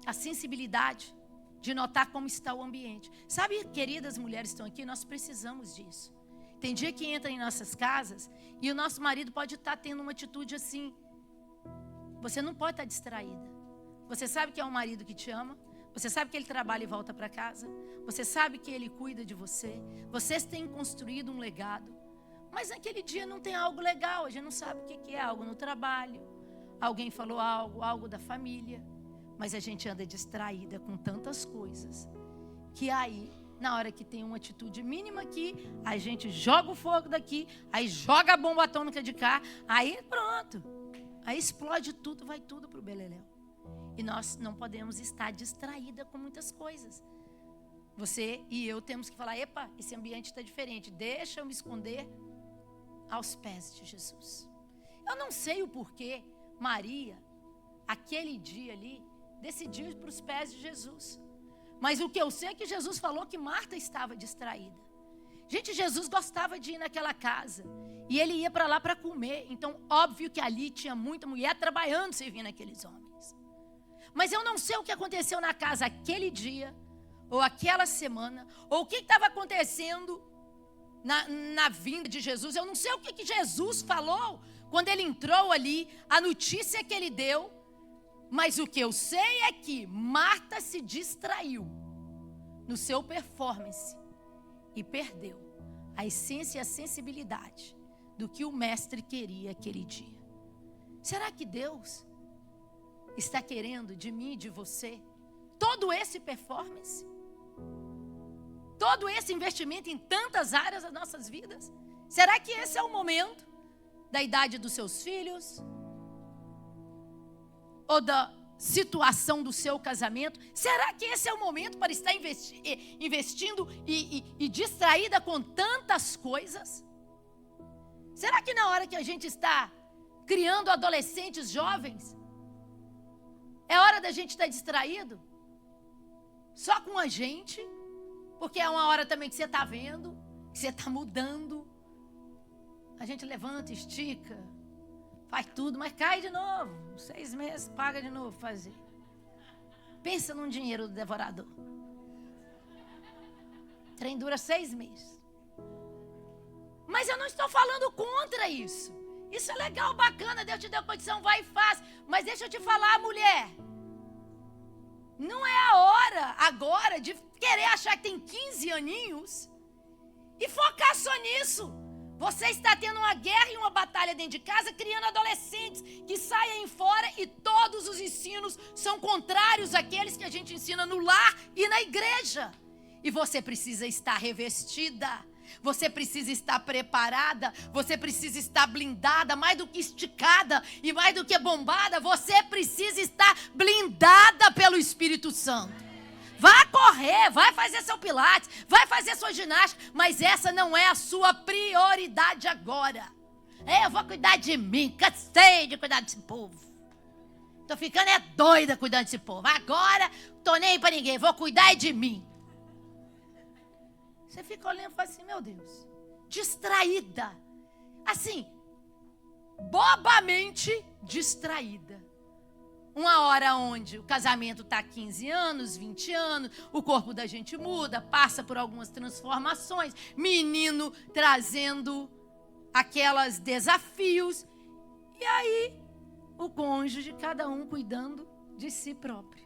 a sensibilidade de notar como está o ambiente. Sabe, queridas mulheres que estão aqui, nós precisamos disso. Tem dia que entra em nossas casas e o nosso marido pode estar tendo uma atitude assim. Você não pode estar distraída. Você sabe que é um marido que te ama. Você sabe que ele trabalha e volta para casa. Você sabe que ele cuida de você. Vocês têm construído um legado. Mas naquele dia não tem algo legal. A gente não sabe o que é algo no trabalho. Alguém falou algo da família. Mas a gente anda distraída com tantas coisas, que aí, na hora que tem uma atitude mínima aqui, a gente joga o fogo daqui, aí joga a bomba atômica de cá, aí pronto. Aí explode tudo, vai tudo pro beleléu. E nós não podemos estar distraída com muitas coisas. Você e eu temos que falar, epa, esse ambiente está diferente, deixa eu me esconder aos pés de Jesus. Eu não sei o porquê Maria, aquele dia ali, decidiu ir para os pés de Jesus. Mas o que eu sei é que Jesus falou que Marta estava distraída. Gente, Jesus gostava de ir naquela casa. E ele ia para lá para comer. Então, óbvio que ali tinha muita mulher trabalhando, servindo aqueles homens. Mas eu não sei o que aconteceu na casa aquele dia, ou aquela semana, ou o que estava acontecendo na vinda de Jesus. Eu não sei o que Jesus falou quando ele entrou ali, a notícia que ele deu. Mas o que eu sei é que Marta se distraiu no seu performance e perdeu a essência e a sensibilidade do que o mestre queria aquele dia. Será que Deus está querendo de mim e de você todo esse performance? Todo esse investimento em tantas áreas das nossas vidas? Será que esse é o momento da idade dos seus filhos? Ou da situação do seu casamento? Será que esse é o momento para estar investindo e distraída com tantas coisas? Será que na hora que a gente está criando adolescentes jovens, é hora da gente estar distraído? Só com a gente? Porque é uma hora também que você está vendo, que você está mudando. A gente levanta, estica, faz tudo, mas cai de novo. 6 meses, paga de novo fazer. Pensa num dinheiro do devorador. O trem dura 6 meses. Mas eu não estou falando contra isso. Isso é legal, bacana, Deus te deu condição, vai e faz. Mas deixa eu te falar, mulher. Não é a hora agora de querer achar que tem 15 aninhos e focar só nisso. Você está tendo uma guerra e uma batalha dentro de casa, criando adolescentes que saem fora e todos os ensinos são contrários àqueles que a gente ensina no lar e na igreja. E você precisa estar revestida, você precisa estar preparada, você precisa estar blindada, mais do que esticada e mais do que bombada, você precisa estar blindada pelo Espírito Santo. Vai correr, vai fazer seu pilates, vai fazer sua ginástica, mas essa não é a sua prioridade agora. Eu vou cuidar de mim, cansei de cuidar desse povo. Tô ficando doida cuidando desse povo. Agora, tô nem aí pra ninguém, vou cuidar de mim. Você fica olhando e fala assim, meu Deus, distraída. Assim, bobamente distraída. Uma hora onde o casamento está 15 anos, 20 anos, o corpo da gente muda, passa por algumas transformações, menino trazendo aqueles desafios, e aí o cônjuge, cada um cuidando de si próprio.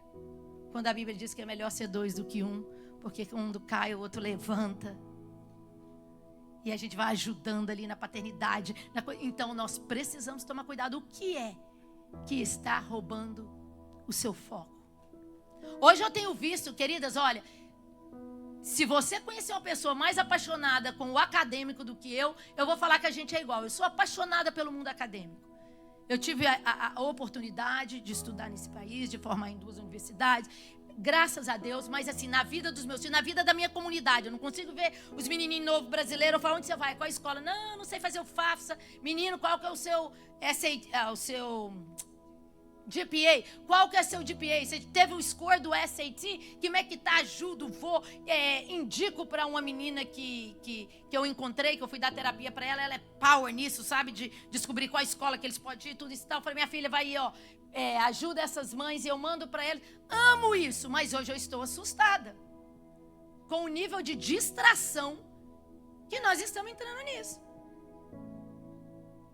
Quando a Bíblia diz que é melhor ser 2 do que 1, porque um cai, o outro levanta. E a gente vai ajudando ali na paternidade. Então nós precisamos tomar cuidado. O que é que está roubando o seu foco? Hoje eu tenho visto, queridas, olha, se você conhecer uma pessoa mais apaixonada com o acadêmico do que eu vou falar que a gente é igual. Eu sou apaixonada pelo mundo acadêmico. Eu tive a oportunidade de estudar nesse país, de formar em 2 universidades, graças a Deus, mas assim, na vida dos meus filhos, na vida da minha comunidade, eu não consigo ver os menininhos novos brasileiros, eu falo, onde você vai? Qual a escola? Não sei fazer o FAFSA. Menino, qual que é o seu GPA? Qual que é o seu GPA? Você teve um score do SAT? Como é que tá? Ajudo, vou, indico para uma menina que eu encontrei, que eu fui dar terapia para ela é power nisso, sabe? De descobrir qual escola que eles podem ir, tudo isso e tal. Eu falei, minha filha, vai aí, ó. Ajuda essas mães, e eu mando para eles. Amo isso, mas hoje eu estou assustada com o nível de distração que nós estamos entrando nisso.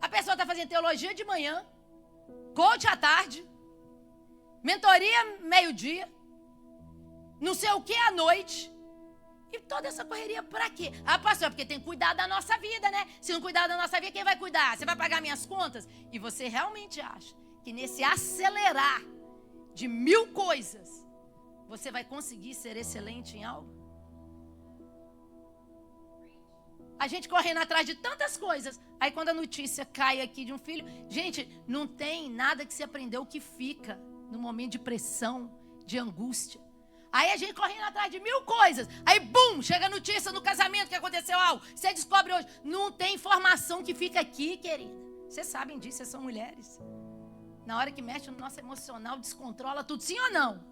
A pessoa está fazendo teologia de manhã, coach à tarde, mentoria meio-dia, não sei o que à noite, e toda essa correria para quê? Ah, pastor, porque tem que cuidar da nossa vida, né? Se não cuidar da nossa vida, quem vai cuidar? Você vai pagar minhas contas? E você realmente acha que nesse acelerar de 1000 coisas, você vai conseguir ser excelente em algo? A gente correndo atrás de tantas coisas, aí quando a notícia cai aqui de um filho, gente, não tem nada que se aprendeu que fica no momento de pressão, de angústia. Aí a gente correndo atrás de 1000 coisas, aí bum, chega a notícia no casamento que aconteceu algo, você descobre hoje, não tem informação que fica aqui, querida. Vocês sabem disso, vocês são mulheres. Na hora que mexe no nosso emocional, descontrola tudo, sim ou não?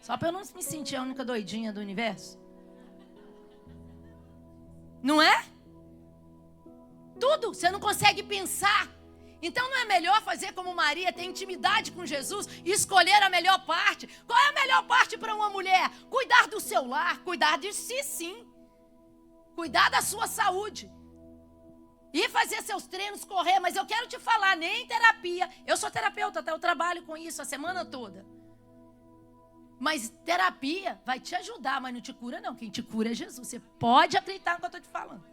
Só para eu não me sentir a única doidinha do universo. Não é? Tudo, você não consegue pensar. Então não é melhor fazer como Maria, ter intimidade com Jesus e escolher a melhor parte? Qual é a melhor parte para uma mulher? Cuidar do seu lar, cuidar de si, sim. Cuidar da sua saúde. ir fazer seus treinos, correr, mas eu quero te falar, nem terapia. Eu sou terapeuta, eu trabalho com isso a semana toda. Mas terapia vai te ajudar, mas não te cura não. Quem te cura é Jesus. Você pode acreditar no que eu estou te falando.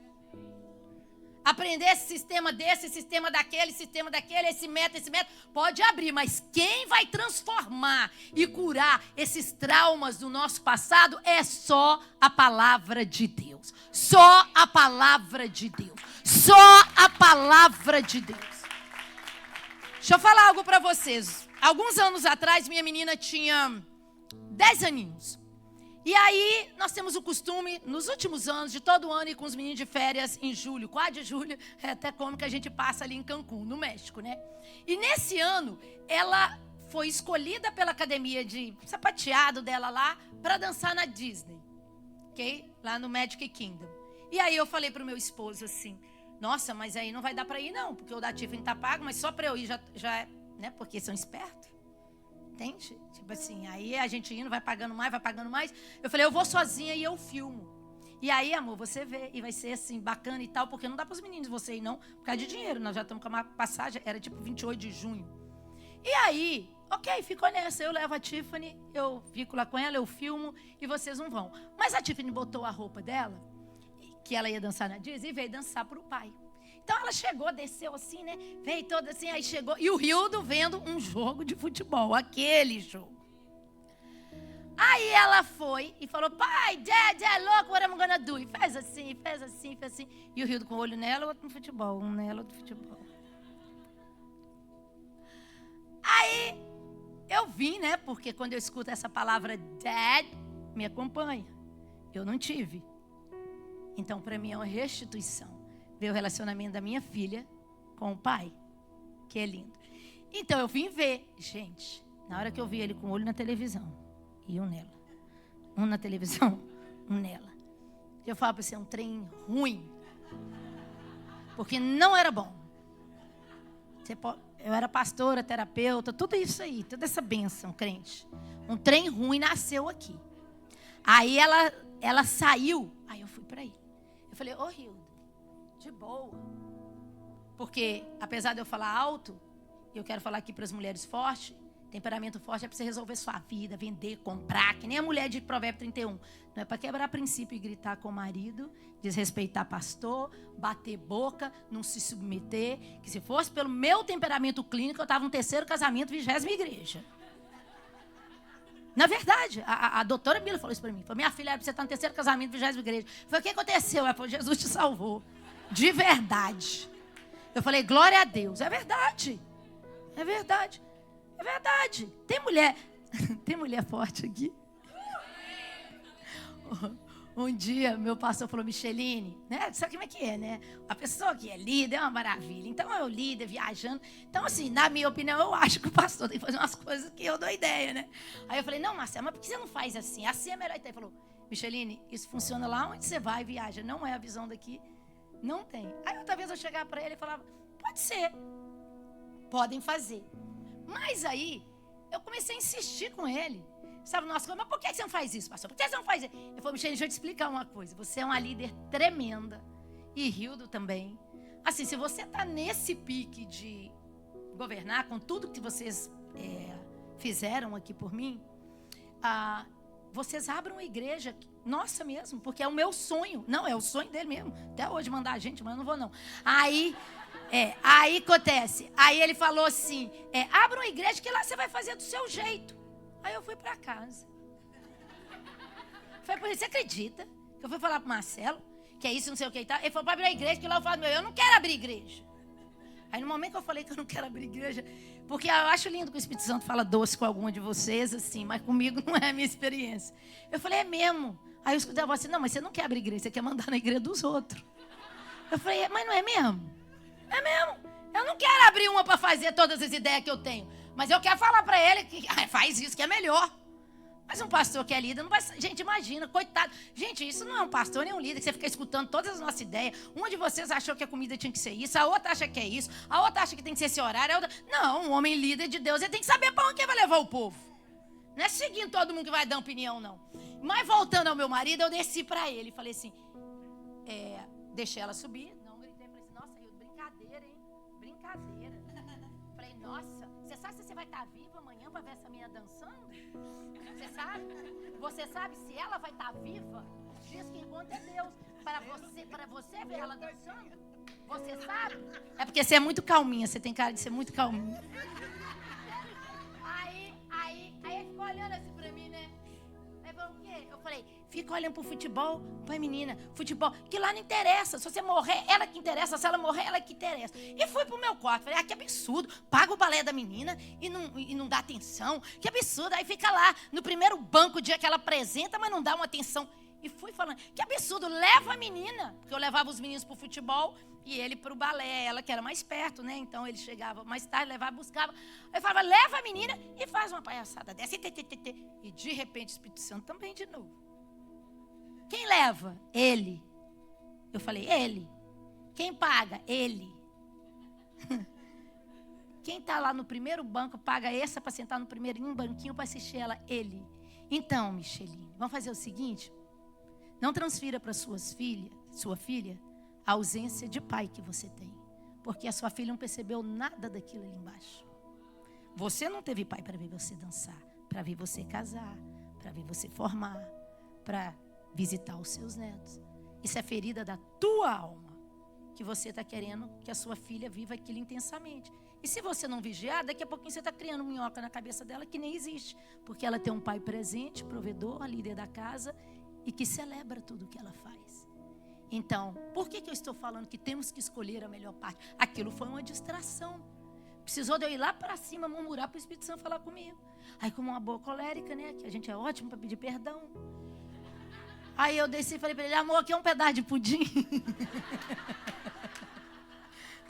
Aprender esse sistema desse, sistema daquele, esse método, pode abrir. Mas quem vai transformar e curar esses traumas do nosso passado é só a palavra de Deus. Só a palavra de Deus. Só a palavra de Deus. Deixa eu falar algo para vocês. Alguns anos atrás, minha menina tinha 10 aninhos. E aí, nós temos o costume, nos últimos anos, de todo ano ir com os meninos de férias em julho. 4 de julho, é até como que a gente passa ali em Cancún, no México, né? E nesse ano, ela foi escolhida pela academia de sapateado dela lá para dançar na Disney, ok? Lá no Magic Kingdom. E aí eu falei pro meu esposo assim, nossa, mas aí não vai dar para ir não, porque o da Tiffany tá pago, mas só para eu ir já é, né? Porque são espertos. Entende? Tipo assim, aí a gente indo, vai pagando mais. Eu falei, eu vou sozinha e eu filmo. E aí, amor, você vê. E vai ser assim, bacana e tal, porque não dá para os meninos você ir não, por causa de dinheiro. Nós já estamos com uma passagem, era tipo 28 de junho. E aí, ok, ficou nessa. Eu levo a Tiffany, eu fico lá com ela, eu filmo e vocês não vão. Mas a Tiffany botou a roupa dela, que ela ia dançar na Disney, e veio dançar para o pai. Então ela chegou, desceu assim, né? Veio toda assim, aí chegou. E o Rildo vendo um jogo de futebol, aquele jogo. Aí ela foi e falou, pai, Dad, look, what I'm gonna do? E fez assim. E o Rildo com o olho nela, outro no futebol, um nela, outro no futebol. Aí eu vim, né? Porque quando eu escuto essa palavra Dad, me acompanha. Eu não tive. Então, para mim é uma restituição. Ver o relacionamento da minha filha com o pai, que é lindo. Então eu vim ver, gente, na hora que eu vi ele com o olho na televisão e um nela, um na televisão, um nela, eu falo para você, é um trem ruim, porque não era bom. Eu era pastora, terapeuta, tudo isso aí, toda essa bênção, crente. Um trem ruim nasceu aqui. Aí ela saiu, aí eu fui para ele. Eu falei, ô Rildo, de boa. Porque, apesar de eu falar alto, eu quero falar aqui para as mulheres fortes, temperamento forte é para você resolver sua vida, vender, comprar, que nem a mulher de Provérbio 31. Não é para quebrar princípio e gritar com o marido, desrespeitar pastor, bater boca, não se submeter, que se fosse pelo meu temperamento clínico, eu estava no 3º casamento, 20ª igreja. Na verdade, a doutora Mila falou isso para mim. Falou, minha filha, você está no 3º casamento, 20ª igreja. Eu falei, o que aconteceu? Ela falou, Jesus te salvou. De verdade. Eu falei, glória a Deus. É verdade. É verdade. É verdade. Tem mulher forte aqui? Um dia, meu pastor falou, Micheline, né? Sabe como é que é, né? A pessoa que é líder é uma maravilha. Então, eu líder, viajando. Então, assim, na minha opinião, eu acho que o pastor tem que fazer umas coisas que eu dou ideia, né? Aí eu falei, não, Marcelo, mas por que você não faz assim? Assim é melhor. Ele falou, Micheline, isso funciona lá onde você vai e viaja. Não é a visão daqui. Não tem. Aí, outra vez, eu chegava para ele e falava, pode ser. Podem fazer. Mas aí, eu comecei a insistir com ele. Sabe, nossa, mas por que você não faz isso, pastor? Por que você não faz isso? Ele falou, Michele, deixa eu te explicar uma coisa. Você é uma líder tremenda. E Rildo também. Assim, se você está nesse pique de governar com tudo que vocês fizeram aqui por mim, vocês abram uma igreja, nossa mesmo, porque é o meu sonho. Não, é o sonho dele mesmo. Até hoje mandar a gente, mas eu não vou não. Aí acontece. Aí ele falou assim, abra uma igreja que lá você vai fazer do seu jeito. Aí eu fui para casa. Foi por isso, você acredita? Que eu fui falar pro Marcelo, que é isso, não sei o que e tal. Ele falou para abrir a igreja, que lá eu falo, eu não quero abrir igreja. Aí no momento que eu falei que eu não quero abrir igreja, porque eu acho lindo que o Espírito Santo fala doce com alguma de vocês, assim, mas comigo não é a minha experiência. Eu falei, é mesmo. Aí eu escutei a voz assim, não, mas você não quer abrir igreja, você quer mandar na igreja dos outros. Eu falei, mas não é mesmo? É mesmo. Eu não quero abrir uma para fazer todas as ideias que eu tenho. Mas eu quero falar para ele que faz isso que é melhor. Mas um pastor que é líder não vai... Gente, imagina, coitado. Gente, isso não é um pastor nem um líder que você fica escutando todas as nossas ideias. Uma de vocês achou que a comida tinha que ser isso, a outra acha que é isso, a outra acha que tem que ser esse horário. A outra... Não, um homem líder de Deus, ele tem que saber para onde ele vai levar o povo. Não é seguindo todo mundo que vai dar opinião, não. Mas voltando ao meu marido, eu desci para ele e falei assim, deixei ela subir. Não, gritei, falei assim, nossa, Rio, Nossa, você sabe se você vai estar viva amanhã para ver essa menina dançando? Você sabe? Você sabe se ela vai estar viva? Diz que enquanto é Deus. Para você ver ela dançando. Você sabe? É porque você é muito calminha. Você tem cara de ser muito calminha. Aí ele ficou olhando assim pra mim, né? Aí falou, o quê? Eu falei, fica olhando pro futebol. Pai, menina, futebol, que lá não interessa. Se você morrer, ela que interessa. Se ela morrer, ela que interessa. E fui pro meu quarto. Falei, que absurdo. Paga o balé da menina e não dá atenção. Que absurdo. Aí fica lá no primeiro banco o dia que ela apresenta, mas não dá uma atenção. E fui falando, que absurdo, leva a menina. Porque eu levava os meninos pro futebol e ele pro balé, ela que era mais perto, né? Então ele chegava mais tarde, levava, buscava. Eu falava, leva a menina e faz uma palhaçada dessa. E de repente o Espírito Santo também de novo. Quem leva? Ele. Eu falei, ele. Quem paga? Ele. Quem está lá no primeiro banco, paga essa para sentar no primeiro banquinho para assistir ela? Ele. Então, Micheline, vamos fazer o seguinte. Não transfira para sua filha, a ausência de pai que você tem. Porque a sua filha não percebeu nada daquilo ali embaixo. Você não teve pai para ver você dançar, para ver você casar, para ver você formar, para visitar os seus netos. Isso é ferida da tua alma, que você está querendo que a sua filha viva aquilo intensamente. E se você não vigiar, daqui a pouquinho você está criando minhoca na cabeça dela que nem existe. Porque ela tem um pai presente, provedor, líder da casa, e que celebra tudo o que ela faz. Então, por que eu estou falando que temos que escolher a melhor parte? Aquilo foi uma distração. Precisou de eu ir lá para cima, murmurar para o Espírito Santo falar comigo. Aí, como uma boa colérica, né? Que a gente é ótimo para pedir perdão. Aí eu desci e falei para ele, amor, aqui é um pedaço de pudim.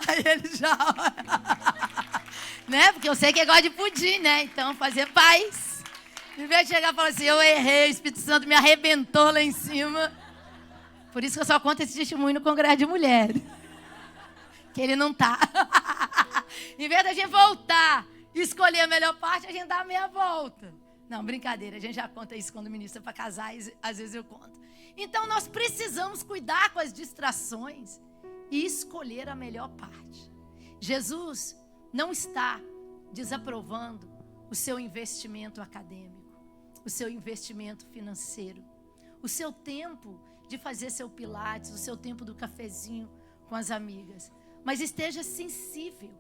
Aí ele já... né? Porque eu sei que ele gosta de pudim, né? Então, fazer paz. Em vez de chegar e falar assim, eu errei, o Espírito Santo me arrebentou lá em cima. Por isso que eu só conto esse testemunho no Congresso de Mulheres. Que ele não tá. Em vez da gente voltar e escolher a melhor parte, a gente dá a meia volta. Não, brincadeira, a gente já conta isso quando ministra para casais, às vezes eu conto. Então nós precisamos cuidar com as distrações e escolher a melhor parte. Jesus não está desaprovando o seu investimento acadêmico, o seu investimento financeiro, o seu tempo de fazer seu pilates, o seu tempo do cafezinho com as amigas. Mas esteja sensível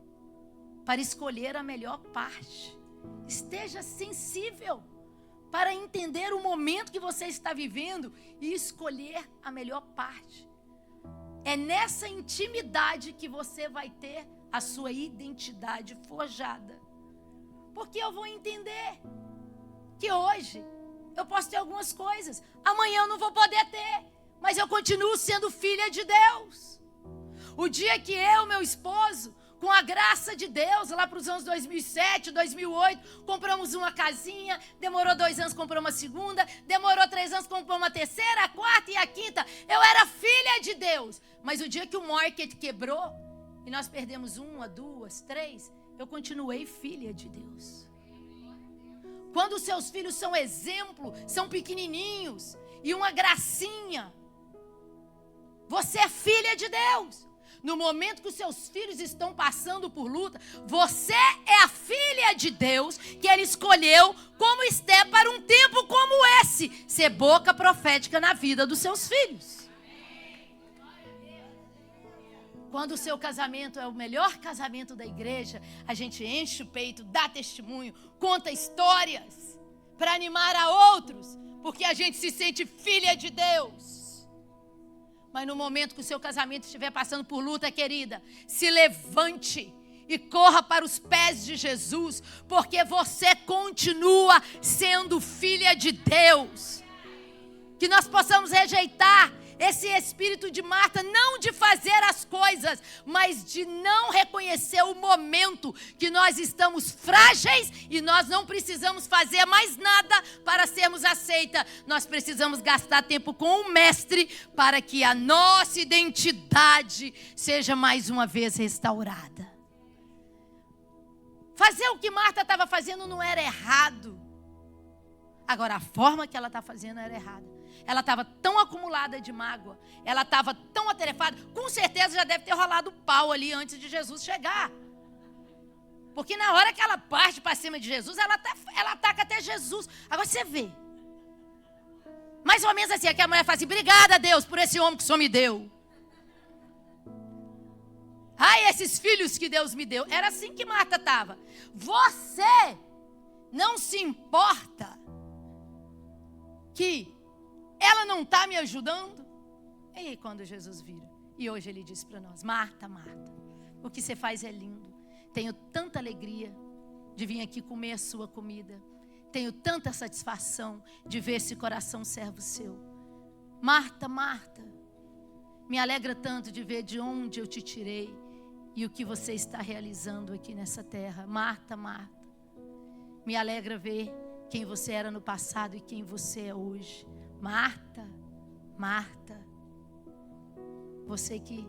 para escolher a melhor parte. Esteja sensível para entender o momento que você está vivendo e escolher a melhor parte. É nessa intimidade que você vai ter a sua identidade forjada. Porque eu vou entender que hoje eu posso ter algumas coisas, amanhã eu não vou poder ter, mas eu continuo sendo filha de Deus. O dia que eu, meu esposo, com a graça de Deus, lá para os anos 2007, 2008, compramos uma casinha, demorou 2 anos, compramos uma segunda, demorou 3 anos, compramos uma terceira, a quarta e a quinta. Eu era filha de Deus. Mas o dia que o market quebrou, e nós perdemos 1, 2, 3, eu continuei filha de Deus. Quando os seus filhos são exemplo, são pequenininhos, e uma gracinha, você é filha de Deus. No momento que os seus filhos estão passando por luta, você é a filha de Deus que Ele escolheu como Esté para um tempo como esse, ser boca profética na vida dos seus filhos. Quando o seu casamento é o melhor casamento da igreja, a gente enche o peito, dá testemunho, conta histórias para animar a outros, porque a gente se sente filha de Deus. Mas no momento que o seu casamento estiver passando por luta, querida, se levante e corra para os pés de Jesus, porque você continua sendo filha de Deus. Que nós possamos rejeitar esse espírito de Marta, não de fazer as coisas, mas de não reconhecer o momento que nós estamos frágeis e nós não precisamos fazer mais nada para sermos aceitas. Nós precisamos gastar tempo com o Mestre para que a nossa identidade seja mais uma vez restaurada. Fazer o que Marta estava fazendo não era errado. Agora, a forma que ela está fazendo era errada. Ela estava tão acumulada de mágoa, ela estava tão atarefada, com certeza já deve ter rolado pau ali antes de Jesus chegar. Porque na hora que ela parte para cima de Jesus, ela ataca até Jesus. Agora você vê. Mais ou menos assim, é que a mulher fala assim, obrigada, Deus, por esse homem que o Senhor me deu. Ai, esses filhos que Deus me deu. Era assim que Marta estava. Você não se importa que ela não está me ajudando? E aí quando Jesus vira? E hoje ele diz para nós, Marta, Marta, o que você faz é lindo. Tenho tanta alegria de vir aqui comer a sua comida. Tenho tanta satisfação de ver esse coração servo seu. Marta, Marta, me alegra tanto de ver de onde eu te tirei e o que você está realizando aqui nessa terra. Marta, Marta, me alegra ver quem você era no passado e quem você é hoje. Marta, Marta, você que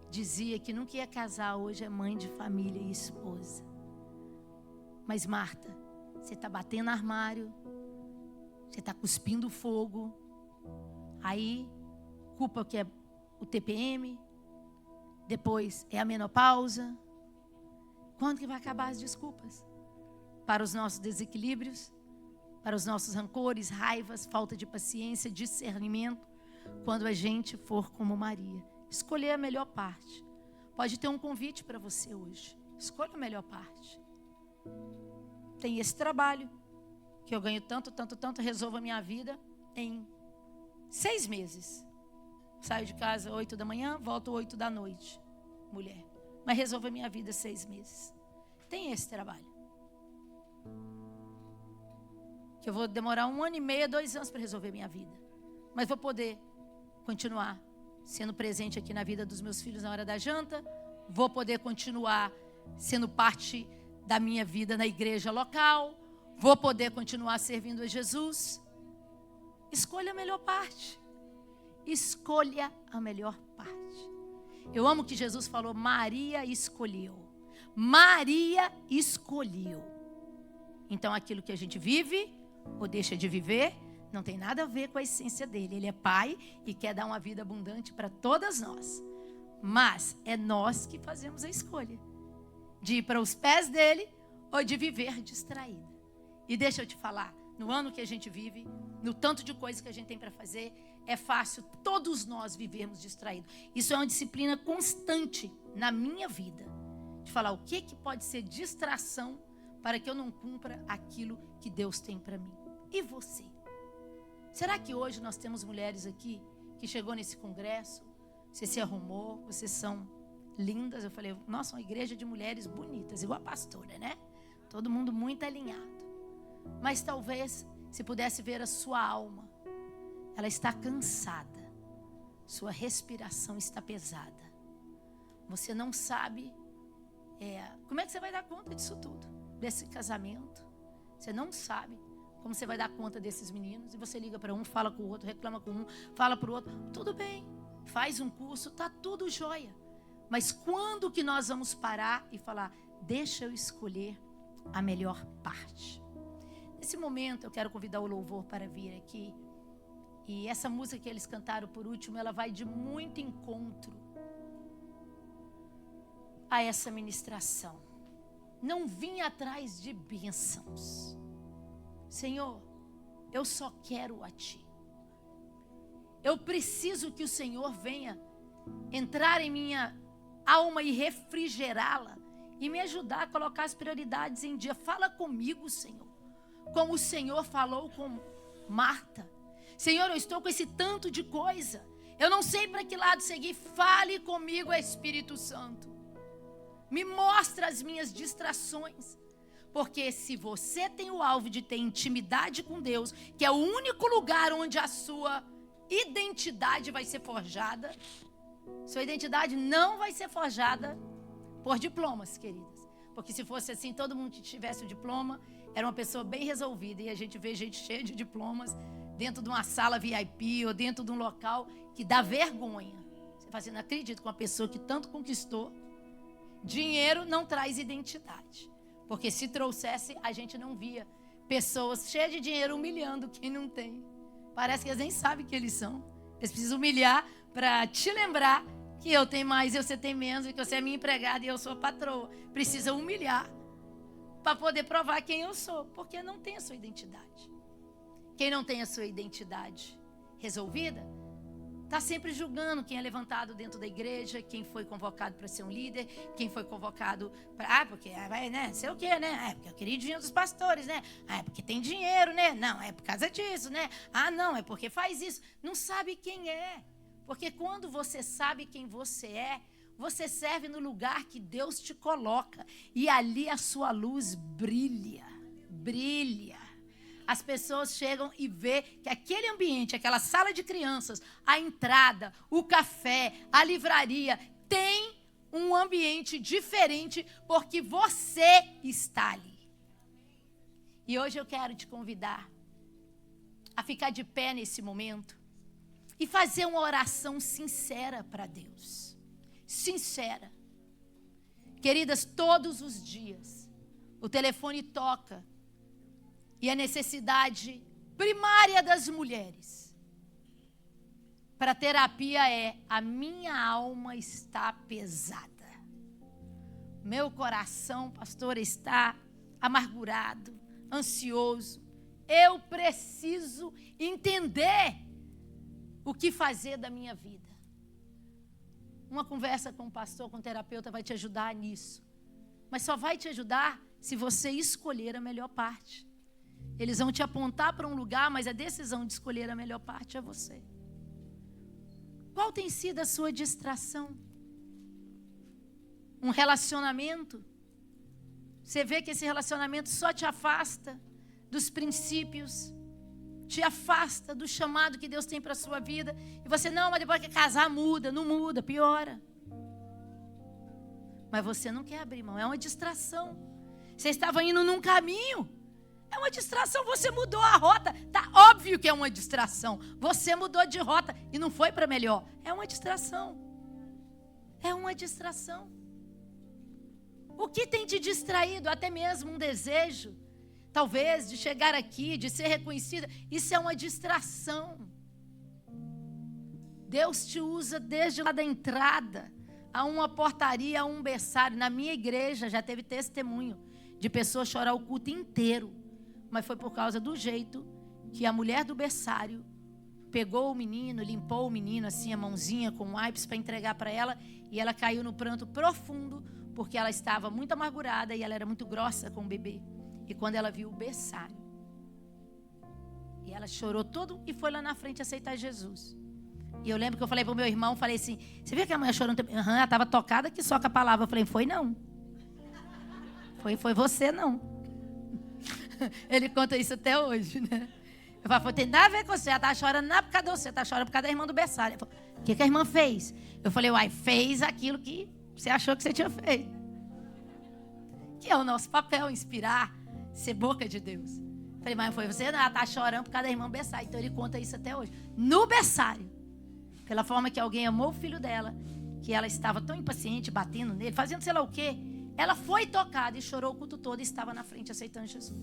dizia que nunca ia casar, hoje é mãe de família e esposa. Mas Marta, você está batendo armário, você está cuspindo fogo, aí culpa que é o TPM, depois é a menopausa. Quando que vai acabar as desculpas? Para os nossos desequilíbrios, para os nossos rancores, raivas, falta de paciência, discernimento, quando a gente for como Maria. Escolher a melhor parte. Pode ter um convite para você hoje. Escolha a melhor parte. Tem esse trabalho, que eu ganho tanto, resolvo a minha vida em 6 meses. Saio de casa 8 da manhã, volto 8 da noite. Mulher. Mas resolvo a minha vida 6 meses. Tem esse trabalho. Que eu vou demorar 1 ano e meio, 2 anos para resolver a minha vida. Mas vou poder continuar sendo presente aqui na vida dos meus filhos na hora da janta. Vou poder continuar sendo parte da minha vida na igreja local. Vou poder continuar servindo a Jesus. Escolha a melhor parte. Escolha a melhor parte. Eu amo que Jesus falou, Maria escolheu. Maria escolheu. Então aquilo que a gente vive ou deixa de viver não tem nada a ver com a essência dele. Ele é pai e quer dar uma vida abundante para todas nós. Mas é nós que fazemos a escolha de ir para os pés dele ou de viver distraída. E deixa eu te falar, no ano que a gente vive, no tanto de coisas que a gente tem para fazer, é fácil todos nós vivermos distraídos. Isso é uma disciplina constante na minha vida. De falar o que pode ser distração para que eu não cumpra aquilo que Deus tem para mim. E você? Será que hoje nós temos mulheres aqui que chegou nesse congresso, você se arrumou, vocês são lindas? Eu falei, nossa, uma igreja de mulheres bonitas, igual a pastora, né? Todo mundo muito alinhado. Mas talvez, se pudesse ver a sua alma, ela está cansada, sua respiração está pesada. Você não sabe como é que você vai dar conta disso tudo, desse casamento. Você não sabe como você vai dar conta desses meninos. E você liga para um, fala com o outro, reclama com um, fala para o outro. Tudo bem, faz um curso, tá tudo jóia. Mas quando que nós vamos parar e falar, deixa eu escolher a melhor parte? Nesse momento eu quero convidar o louvor para vir aqui. E essa música que eles cantaram por último, ela vai de muito encontro a essa ministração. Não vim atrás de bênçãos. Senhor, eu só quero a Ti. Eu preciso que o Senhor venha entrar em minha alma e refrigerá-la e me ajudar a colocar as prioridades em dia. Fala comigo, Senhor, como o Senhor falou com Marta. Senhor, eu estou com esse tanto de coisa, eu não sei para que lado seguir. Fale comigo, Espírito Santo. Me mostra as minhas distrações. Porque se você tem o alvo de ter intimidade com Deus, que é o único lugar onde a sua identidade vai ser forjada, sua identidade não vai ser forjada por diplomas, queridas. Porque se fosse assim, todo mundo que tivesse o diploma era uma pessoa bem resolvida. E a gente vê gente cheia de diplomas dentro de uma sala VIP ou dentro de um local que dá vergonha. Você fala assim, não acredito que uma pessoa que tanto conquistou, dinheiro não traz identidade. Porque se trouxesse, a gente não via pessoas cheias de dinheiro humilhando quem não tem. Parece que eles nem sabem que eles são. Eles precisam humilhar para te lembrar que eu tenho mais e você tem menos, e que você é minha empregada e eu sou a patroa. Precisa humilhar para poder provar quem eu sou, porque não tem a sua identidade. Quem não tem a sua identidade resolvida, está sempre julgando quem é levantado dentro da igreja, quem foi convocado para ser um líder, quem foi convocado para... porque vai, né? Sei o quê, né? Porque eu queria dinheiro dos pastores, né? É porque tem dinheiro, né? Não, é por causa disso, né? Não, é porque faz isso. Não sabe quem é. Porque quando você sabe quem você é, você serve no lugar que Deus te coloca. E ali a sua luz brilha. Brilha. As pessoas chegam e vê que aquele ambiente, aquela sala de crianças, a entrada, o café, a livraria, tem um ambiente diferente porque você está ali. E hoje eu quero te convidar a ficar de pé nesse momento e fazer uma oração sincera para Deus. Sincera. Queridas, todos os dias o telefone toca. E a necessidade primária das mulheres para terapia é: a minha alma está pesada. Meu coração, pastora, está amargurado, ansioso. Eu preciso entender o que fazer da minha vida. Uma conversa com o pastor, com o terapeuta vai te ajudar nisso. Mas só vai te ajudar se você escolher a melhor parte. Eles vão te apontar para um lugar, mas a decisão de escolher a melhor parte é você. Qual tem sido a sua distração? Um relacionamento? Você vê que esse relacionamento só te afasta dos princípios, te afasta do chamado que Deus tem para a sua vida. E você, não, mas depois que casar muda. Não muda, piora. Mas você não quer abrir mão, é uma distração. Você estava indo num caminho. É uma distração, você mudou a rota. Tá óbvio que é uma distração. Você mudou de rota e não foi para melhor. É uma distração. É uma distração. O que tem te distraído? Até mesmo um desejo, talvez, de chegar aqui, de ser reconhecida. Isso é uma distração. Deus te usa desde lá da entrada, a uma portaria, a um berçário. Na minha igreja já teve testemunho de pessoas chorar o culto inteiro. Mas foi por causa do jeito que a mulher do berçário pegou o menino, limpou o menino assim, a mãozinha com wipes para entregar para ela. E ela caiu no pranto profundo, porque ela estava muito amargurada e ela era muito grossa com o bebê. E quando ela viu o berçário, e ela chorou todo e foi lá na frente aceitar Jesus. E eu lembro que eu falei para o meu irmão, falei assim, você viu que a mulher chorando? Ela estava tocada que só com a palavra. Eu falei, foi não. Foi você não. Ele conta isso até hoje, né? Eu falo, tem nada a ver com você. Ela está chorando não é por causa de você, está chorando por causa da irmã do berçário. Ele falou, o que a irmã fez? Eu falei, uai, fez aquilo que você achou que você tinha feito. Que é o nosso papel, inspirar, ser boca de Deus. Eu falei, mas foi você não, ela está chorando por causa da irmã do berçário. Então ele conta isso até hoje. No berçário, pela forma que alguém amou o filho dela, que ela estava tão impaciente, batendo nele, fazendo sei lá o quê. Ela foi tocada e chorou o culto todo e estava na frente aceitando Jesus.